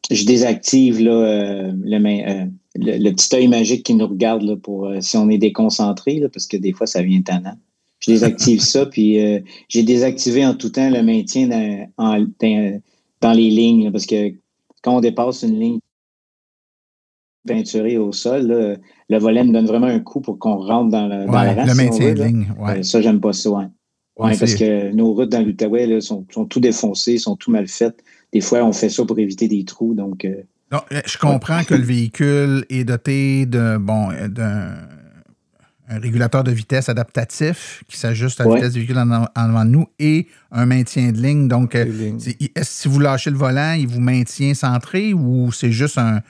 désactive là, le petit œil magique qui nous regarde là, pour si on est déconcentré, là, parce que des fois, ça vient tannant. Je désactive ça, puis j'ai désactivé en tout temps le maintien dans les lignes, là, parce que quand on dépasse une ligne peinturée au sol, là, le volet me donne vraiment un coup pour qu'on rentre dans la race. Le maintien de ligne, ouais. Ça, j'aime pas ça, ouais. Parce que nos routes dans l'Outaouais là, sont tout défoncées, sont tout mal faites. Des fois, on fait ça pour éviter des trous, donc... Non, je comprends que le véhicule est doté d'un régulateur de vitesse adaptatif qui s'ajuste à la vitesse du véhicule en avant de nous et un maintien de ligne. Donc, si vous lâchez le volant, il vous maintient centré ou c'est juste un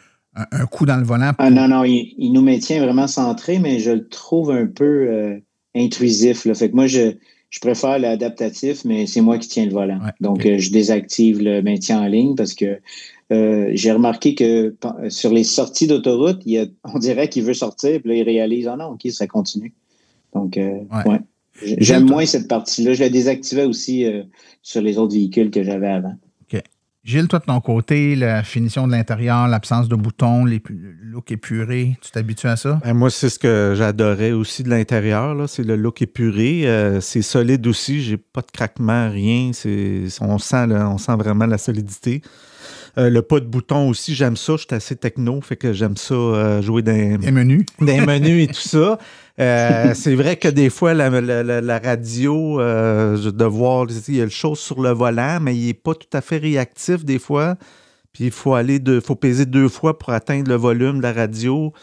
coup dans le volant? Non, il nous maintient vraiment centré, mais je le trouve un peu intrusif, là. Fait que moi, je préfère l'adaptatif, mais c'est moi qui tiens le volant. Ouais, donc, je désactive le maintien en ligne parce que j'ai remarqué que sur les sorties d'autoroute, on dirait qu'il veut sortir, puis là, il réalise, non, OK, ça continue. Donc, ouais. J'aime moins cette partie-là. Je la désactivais aussi sur les autres véhicules que j'avais avant. OK. Gilles, toi, de ton côté, la finition de l'intérieur, l'absence de boutons, le look épuré, tu t'habitues à ça? Moi, c'est ce que j'adorais aussi de l'intérieur, là, c'est le look épuré. C'est solide aussi, j'ai pas de craquement, rien. On sent vraiment la solidité. Le pas de bouton aussi, j'aime ça. Je suis assez techno, fait que j'aime ça jouer des menus. Des menus et tout ça. C'est vrai que des fois, la radio, de voir, il y a le chose sur le volant, mais il n'est pas tout à fait réactif des fois. Puis il faut peser 2 fois pour atteindre le volume de la radio.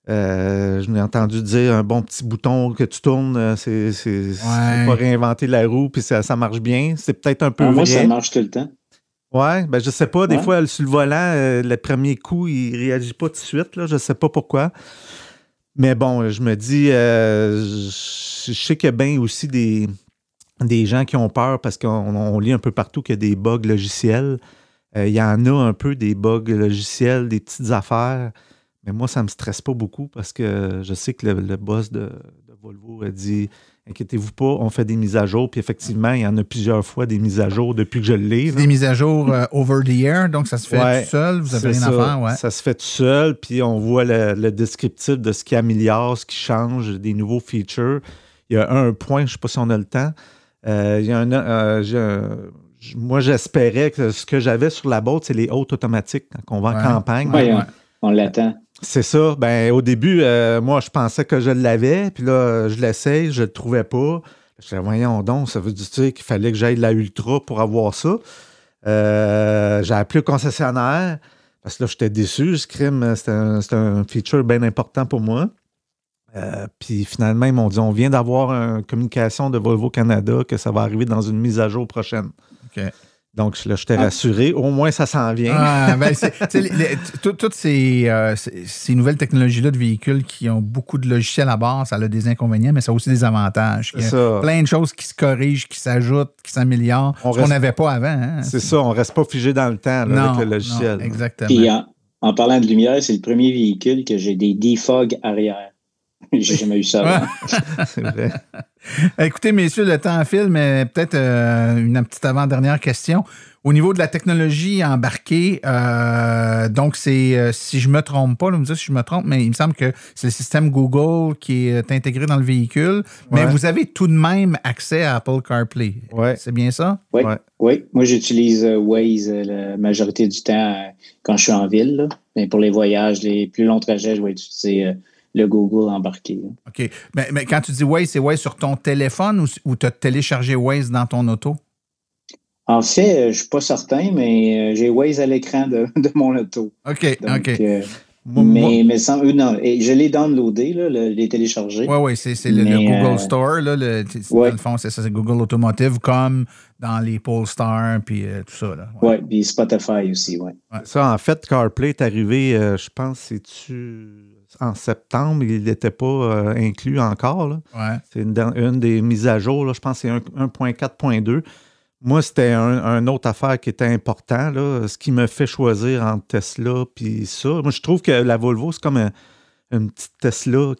Je n'ai entendu dire un bon petit bouton que tu tournes, c'est pas réinventer la roue, puis ça marche bien. C'est peut-être un peu vrai. Moi, ça marche tout le temps. Ouais, ben je sais pas. Des fois, sur le volant, le premier coup, il réagit pas tout de suite. Là, je sais pas pourquoi. Mais bon, je me dis, je sais qu'il y a bien aussi des gens qui ont peur parce qu'on lit un peu partout qu'il y a des bugs logiciels. Il y en a un peu des bugs logiciels, des petites affaires. Mais moi, ça ne me stresse pas beaucoup parce que je sais que le boss de Volvo a dit « Inquiétez-vous pas, on fait des mises à jour. » Puis effectivement, il y en a plusieurs fois des mises à jour depuis que je l'ai. Des mises à jour over the air, donc ça se fait tout seul, vous n'avez rien à faire. Ouais. Ça se fait tout seul, puis on voit le descriptif de ce qui améliore, ce qui change, des nouveaux features. Il y a un point, je ne sais pas si on a le temps. Moi, j'espérais que ce que j'avais sur la boîte, c'est les hautes automatiques quand on va en campagne. Oui, on l'attend. C'est ça. Ben, au début, moi, je pensais que je l'avais. Puis là, je l'essaye, je ne le trouvais pas. Je disais, voyons donc, ça veut dire qu'il fallait que j'aille la Ultra pour avoir ça. J'ai appelé le concessionnaire parce que là, j'étais déçu. C'était un feature bien important pour moi. Puis finalement, ils m'ont dit, on vient d'avoir une communication de Volvo Canada que ça va arriver dans une mise à jour prochaine. OK. Donc là, je t'ai rassuré. Au moins, ça s'en vient. Toutes ces nouvelles technologies-là de véhicules qui ont beaucoup de logiciels à bord, ça a des inconvénients, mais ça a aussi des avantages. Il y a plein de choses qui se corrigent, qui s'ajoutent, qui s'améliorent, ce qu'on n'avait pas avant. Hein? C'est ça, on ne reste pas figé dans le temps là, avec le logiciel. Non, exactement. Puis en parlant de lumière, c'est le premier véhicule que j'ai des defog arrière. J'ai jamais eu ça. C'est vrai. Écoutez, messieurs, le temps file, mais peut-être une petite avant-dernière question. Au niveau de la technologie embarquée, donc c'est, si je ne me trompe pas, là, vous me dites si je me trompe, mais il me semble que c'est le système Google qui est intégré dans le véhicule, mais vous avez tout de même accès à Apple CarPlay. C'est bien ça? Oui. Moi, j'utilise Waze la majorité du temps quand je suis en ville. Là. Mais pour les voyages, les plus longs trajets, je vais utiliser le Google embarqué. Là. OK. Mais quand tu dis Waze, c'est Waze sur ton téléphone ou tu as téléchargé Waze dans ton auto? En fait, je ne suis pas certain, mais j'ai Waze à l'écran de mon auto. OK, donc, OK. Mais sans eux, non. Et je l'ai downloadé, là, l'ai téléchargé. Oui, c'est le Google Store. Là, dans le fond, c'est ça, c'est Google Automotive, comme dans les Polestar puis tout ça. Oui, puis Spotify aussi, oui. Ça, en fait, CarPlay est arrivé, je pense, c'est-tu en septembre, il n'était pas inclus encore. Là. C'est une des mises à jour, là, je pense que c'est 1.4.2. Moi, c'était une autre affaire qui était important, là, ce qui me fait choisir entre Tesla et ça. Moi, je trouve que la Volvo, c'est comme une petite Tesla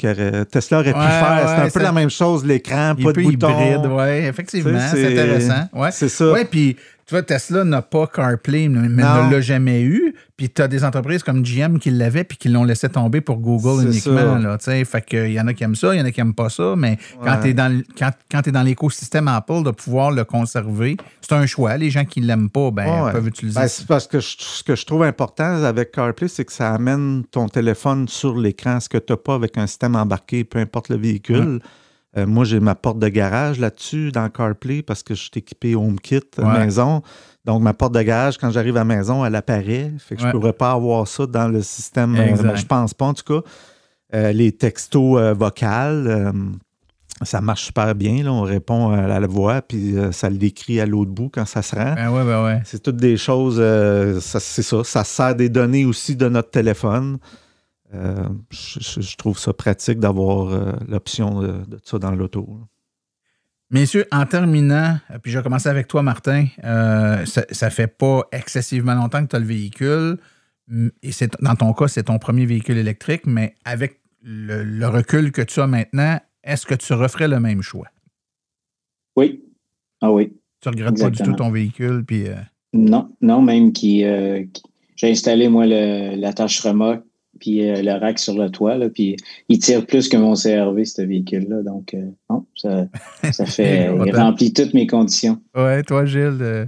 Tesla aurait pu faire. C'est un peu la même chose, l'écran, pas de bouton. Hybride, oui, effectivement, c'est intéressant. Ouais. C'est ça. Oui, puis tu vois, Tesla n'a pas CarPlay, mais ne l'a jamais eu. Puis tu as des entreprises comme GM qui l'avaient puis qui l'ont laissé tomber pour Google uniquement. Là, fait qu'il y en a qui aiment ça, il y en a qui n'aiment pas ça, mais quand tu es dans l'écosystème Apple, de pouvoir le conserver, c'est un choix. Les gens qui ne l'aiment pas, peuvent utiliser ça. C'est parce que ce que je trouve important avec CarPlay, c'est que ça amène ton téléphone sur l'écran, ce que tu n'as pas avec un système embarqué, peu importe le véhicule. Moi, j'ai ma porte de garage là-dessus, dans CarPlay, parce que je suis équipé HomeKit maison. Donc, ma porte de garage, quand j'arrive à la maison, elle apparaît. Fait que je ne pourrais pas avoir ça dans le système. Je pense pas, en tout cas. Les textos vocales, ça marche super bien. Là. On répond à la voix, puis ça l'écrit à l'autre bout quand ça se rend. C'est toutes des choses... c'est ça. Ça sert des données aussi de notre téléphone. Je trouve ça pratique d'avoir l'option de ça dans l'auto. Messieurs, en terminant, puis je vais commencer avec toi, Martin, ça fait pas excessivement longtemps que tu as le véhicule, et dans ton cas, c'est ton premier véhicule électrique, mais avec le recul que tu as maintenant, est-ce que tu referais le même choix? Oui. Ah oui. Tu ne regrettes pas du tout ton véhicule? Puis, Non, même j'ai installé, moi, l'attache remorque puis le rack sur le toit, là, puis il tire plus que mon CR-V, ce véhicule-là. Donc, non, ça fait... il remplit toutes mes conditions. Ouais, toi, Gilles?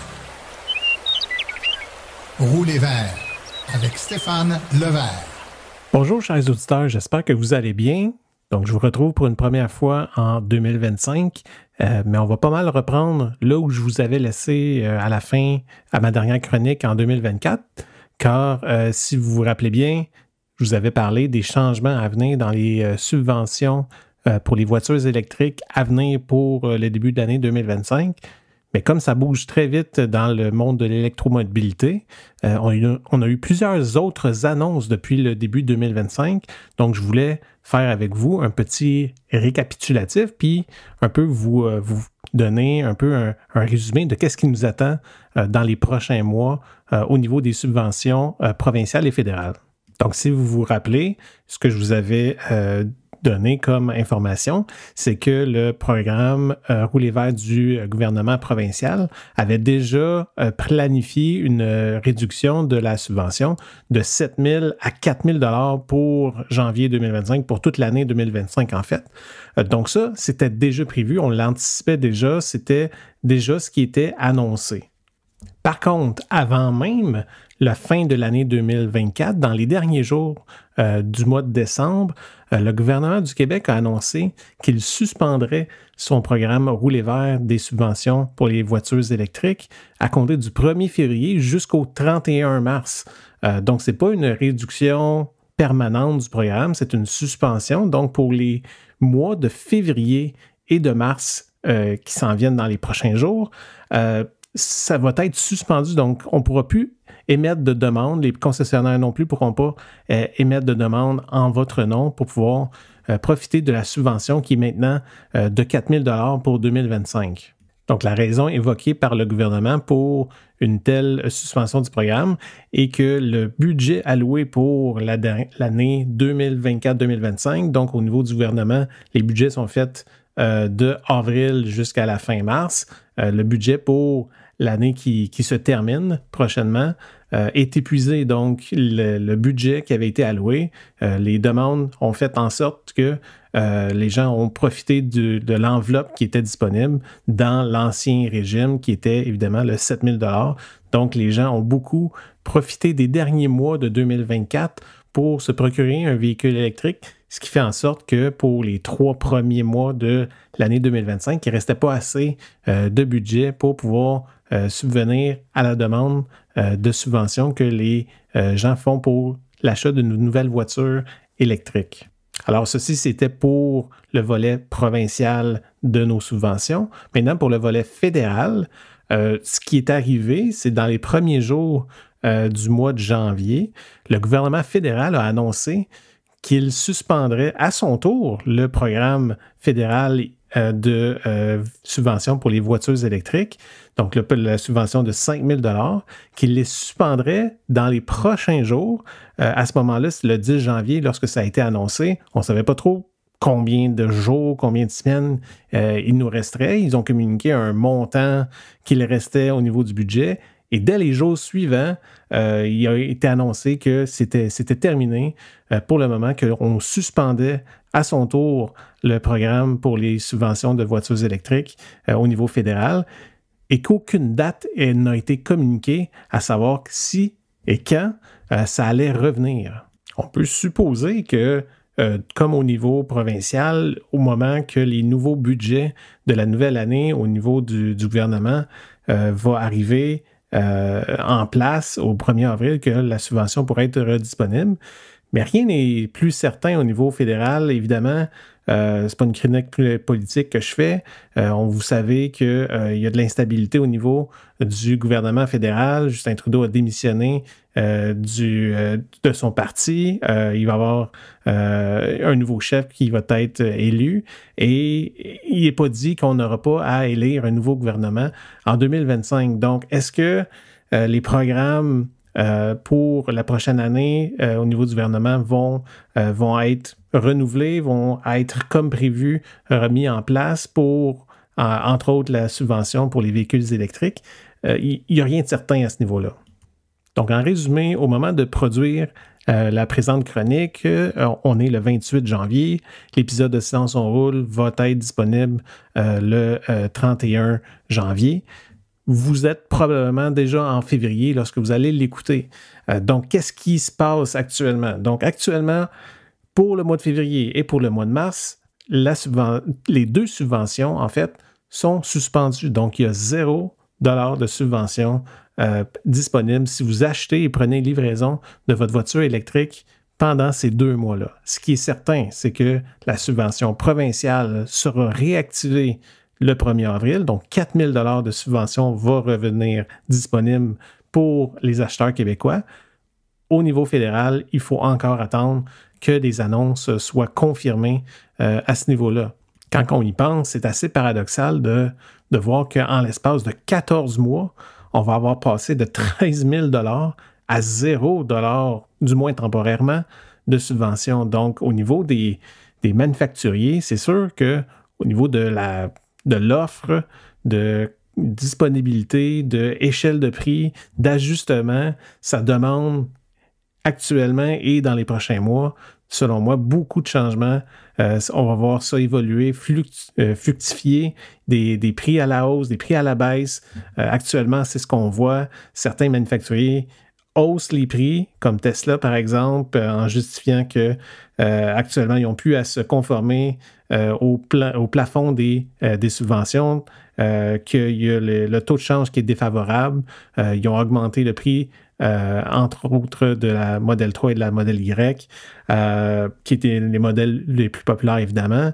Roulez vert avec Stéphane Levert. Bonjour chers auditeurs, j'espère que vous allez bien. Donc je vous retrouve pour une première fois en 2025, mais on va pas mal reprendre là où je vous avais laissé à la fin, à ma dernière chronique en 2024, car si vous vous rappelez bien, je vous avais parlé des changements à venir dans les subventions pour les voitures électriques à venir pour le début de l'année 2025. Mais comme ça bouge très vite dans le monde de l'électromobilité, on a eu plusieurs autres annonces depuis le début 2025. Donc, je voulais faire avec vous un petit récapitulatif, puis un peu vous donner un peu un résumé de qu'est-ce qui nous attend dans les prochains mois au niveau des subventions provinciales et fédérales. Donc, si vous vous rappelez, ce que je vous avais donné comme information, c'est que le programme Roulez vert du gouvernement provincial avait déjà planifié une réduction de la subvention de 7 000 à 4 000 $ pour janvier 2025, pour toute l'année 2025 en fait. Donc ça, c'était déjà prévu, on l'anticipait déjà, c'était déjà ce qui était annoncé. Par contre, avant même la fin de l'année 2024, dans les derniers jours du mois de décembre, le gouvernement du Québec a annoncé qu'il suspendrait son programme Roulez vert des subventions pour les voitures électriques à compter du 1er février jusqu'au 31 mars. Donc, ce n'est pas une réduction permanente du programme, c'est une suspension. Donc, pour les mois de février et de mars qui s'en viennent dans les prochains jours, ça va être suspendu. Donc, on ne pourra plus émettre de demande. Les concessionnaires non plus ne pourront pas émettre de demande en votre nom pour pouvoir profiter de la subvention qui est maintenant de 4 000 $ pour 2025. Donc, la raison évoquée par le gouvernement pour une telle suspension du programme est que le budget alloué pour l'année 2024-2025, donc au niveau du gouvernement, les budgets sont faits de avril jusqu'à la fin mars. Le budget pour l'année qui se termine prochainement est épuisé. Donc, le budget qui avait été alloué, les demandes ont fait en sorte que les gens ont profité de l'enveloppe qui était disponible dans l'ancien régime, qui était évidemment le 7 000 $. Donc, les gens ont beaucoup profité des derniers mois de 2024 pour se procurer un véhicule électrique, ce qui fait en sorte que pour les 3 premiers mois de l'année 2025, il ne restait pas assez de budget pour pouvoir subvenir à la demande de subventions que les gens font pour l'achat d'une nouvelle voiture électrique. Alors, ceci, c'était pour le volet provincial de nos subventions. Maintenant, pour le volet fédéral, ce qui est arrivé, c'est dans les premiers jours du mois de janvier, le gouvernement fédéral a annoncé qu'il suspendrait à son tour le programme fédéral de subvention pour les voitures électriques, donc la subvention de 5 000 $, qu'il les suspendrait dans les prochains jours. À ce moment-là, c'est le 10 janvier, lorsque ça a été annoncé, on ne savait pas trop combien de jours, combien de semaines il nous resterait. Ils ont communiqué un montant qu'il restait au niveau du budget. Et dès les jours suivants, il a été annoncé que c'était terminé pour le moment, qu'on suspendait à son tour le programme pour les subventions de voitures électriques au niveau fédéral et qu'aucune date n'a été communiquée à savoir si et quand ça allait revenir. On peut supposer que, comme au niveau provincial, au moment que les nouveaux budgets de la nouvelle année au niveau du gouvernement va arriver en place au 1er avril, que la subvention pourrait être redisponible. Mais rien n'est plus certain au niveau fédéral. Évidemment, c'est pas une chronique politique que je fais. Vous savez qu'il y a de l'instabilité au niveau du gouvernement fédéral. Justin Trudeau a démissionné de son parti. Il va y avoir un nouveau chef qui va être élu. Et il n'est pas dit qu'on n'aura pas à élire un nouveau gouvernement en 2025. Donc, est-ce que les programmes pour la prochaine année au niveau du gouvernement vont être renouvelés, vont être comme prévu remis en place pour, entre autres, la subvention pour les véhicules électriques? Il n'y a rien de certain à ce niveau-là. Donc, en résumé, au moment de produire la présente chronique, on est le 28 janvier. L'épisode de Silence on roule va être disponible le 31 janvier. vous êtes probablement déjà en février lorsque vous allez l'écouter. Donc, qu'est-ce qui se passe actuellement? Donc, actuellement, pour le mois de février et pour le mois de mars, les deux subventions, en fait, sont suspendues. Donc, il y a 0 $ de subvention disponible si vous achetez et prenez livraison de votre voiture électrique pendant ces 2 mois-là. Ce qui est certain, c'est que la subvention provinciale sera réactivée le 1er avril. Donc, 4 000 $ de subvention va revenir disponible pour les acheteurs québécois. Au niveau fédéral, il faut encore attendre que des annonces soient confirmées à ce niveau-là. Quand on y pense, c'est assez paradoxal de voir qu'en l'espace de 14 mois, on va avoir passé de 13 000 $ à 0 $, du moins temporairement, de subvention. Donc, au niveau des manufacturiers, c'est sûr qu'au niveau de l'offre, de disponibilité, d'échelle de prix, d'ajustement, ça demande actuellement et dans les prochains mois, selon moi, beaucoup de changements. On va voir ça évoluer, fructifier, des prix à la hausse, des prix à la baisse. Actuellement, c'est ce qu'on voit. Certains manufacturiers haussent les prix, comme Tesla, par exemple, en justifiant que actuellement, ils n'ont plus à se conformer au plafond des subventions, qu'il y a le taux de change qui est défavorable. Ils ont augmenté le prix, entre autres, de la Model 3 et de la Model Y, qui étaient les modèles les plus populaires, évidemment.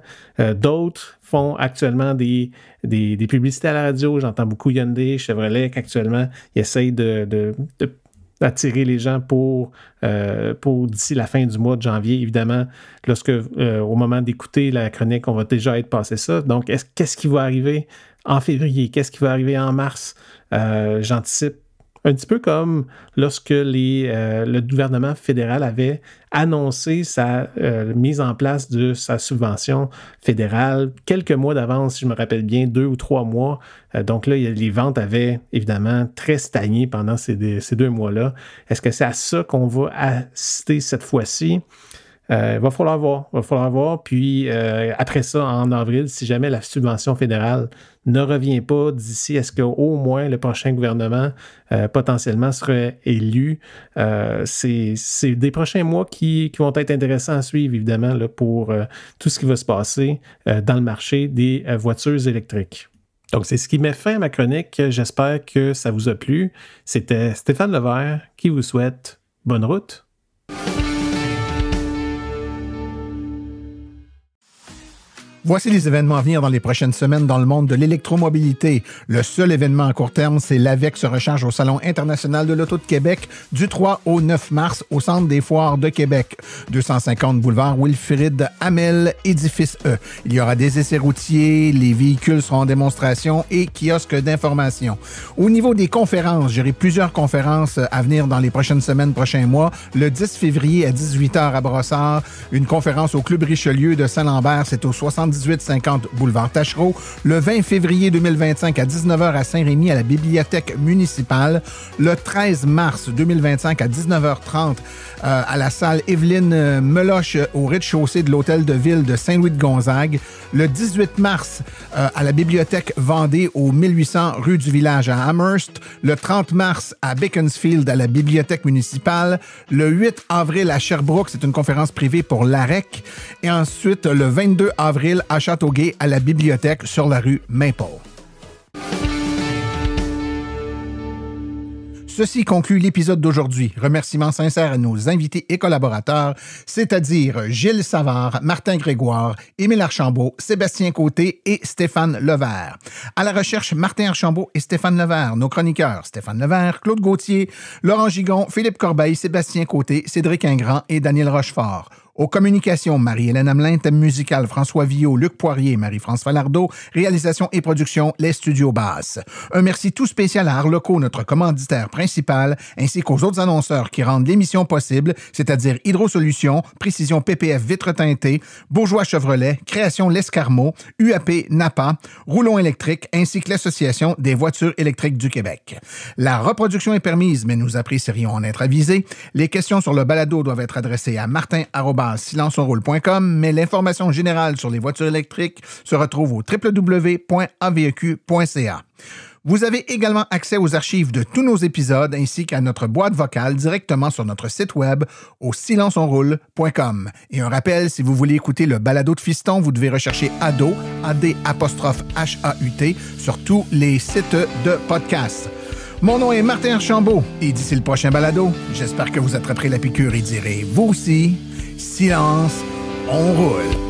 D'autres font actuellement des publicités à la radio. J'entends beaucoup Hyundai, Chevrolet, qu'actuellement, ils essayent d'attirer les gens pour d'ici la fin du mois de janvier. Évidemment, lorsque au moment d'écouter la chronique, on va déjà être passé ça. Donc, qu'est-ce qui va arriver en février? Qu'est-ce qui va arriver en mars? J'anticipe un petit peu comme lorsque le gouvernement fédéral avait annoncé sa mise en place de sa subvention fédérale quelques mois d'avance, si je me rappelle bien, 2 ou 3 mois. Donc là, les ventes avaient évidemment très stagné pendant ces 2 mois-là. Est-ce que c'est à ça qu'on va assister cette fois-ci? Il va falloir voir. Puis après ça, en avril, si jamais la subvention fédérale ne revient pas d'ici, est-ce qu'au moins le prochain gouvernement potentiellement serait élu? C'est des prochains mois qui vont être intéressants à suivre, évidemment, là, pour tout ce qui va se passer dans le marché des voitures électriques. Donc, c'est ce qui met fin à ma chronique. J'espère que ça vous a plu. C'était Stéphane Levert qui vous souhaite bonne route. Voici les événements à venir dans les prochaines semaines dans le monde de l'électromobilité. Le seul événement à court terme, c'est l'AVEC se recharge au Salon international de l'Auto de Québec du 3 au 9 mars au Centre des foires de Québec. 250 boulevard Wilfrid Hamel, édifice E. Il y aura des essais routiers, les véhicules seront en démonstration et kiosques d'information. Au niveau des conférences, j'aurai plusieurs conférences à venir dans les prochaines semaines, prochains mois. Le 10 février à 18h à Brossard, une conférence au Club Richelieu de Saint-Lambert, c'est au 7850 boulevard Tachereau. Le 20 février 2025 à 19h à Saint-Rémy à la bibliothèque municipale. Le 13 mars 2025 à 19h30 à la salle Evelyne Meloche au rez-de-chaussée de l'hôtel de ville de Saint-Louis-de-Gonzague. Le 18 mars à la bibliothèque Vendée au 1800 rue du Village à Amherst. Le 30 mars à Beaconsfield à la bibliothèque municipale. Le 8 avril à Sherbrooke, c'est une conférence privée pour l'AREC. Et ensuite, le 22 avril à Châteauguay à la bibliothèque sur la rue Maple. Ceci conclut l'épisode d'aujourd'hui. Remerciements sincères à nos invités et collaborateurs, c'est-à-dire Gilles Savard, Martin Grégoire, Émile Archambault, Sébastien Côté et Stéphane Levert. À la recherche, Martin Archambault et Stéphane Levert. Nos chroniqueurs, Stéphane Levert, Claude Gauthier, Laurent Gigon, Philippe Corbeil, Sébastien Côté, Cédric Ingrand et Daniel Rochefort. Aux communications, Marie-Hélène Hamelin, thème musical, François Villot, Luc Poirier, Marie-France Falardeau, réalisation et production, les studios Basses. Un merci tout spécial à Arleco, notre commanditaire principal, ainsi qu'aux autres annonceurs qui rendent l'émission possible, c'est-à-dire Hydrosolutions, Précision PPF Vitre Teintée, Bourgeois Chevrolet, Création L'Escarmot, UAP Napa, Roulon électrique, ainsi que l'Association des voitures électriques du Québec. La reproduction est permise, mais nous apprécierions en être avisés. Les questions sur le balado doivent être adressées à martin@silenceonroule.com, mais l'information générale sur les voitures électriques se retrouve au www.aveq.ca. Vous avez également accès aux archives de tous nos épisodes ainsi qu'à notre boîte vocale directement sur notre site web au silenceonroule.com. Et un rappel, si vous voulez écouter le balado de Fiston, vous devez rechercher Ado, AD'_HAUT, sur tous les sites de podcast. Mon nom est Martin Archambault et d'ici le prochain balado, j'espère que vous attraperez la piqûre et direz, vous aussi, silence, on roule.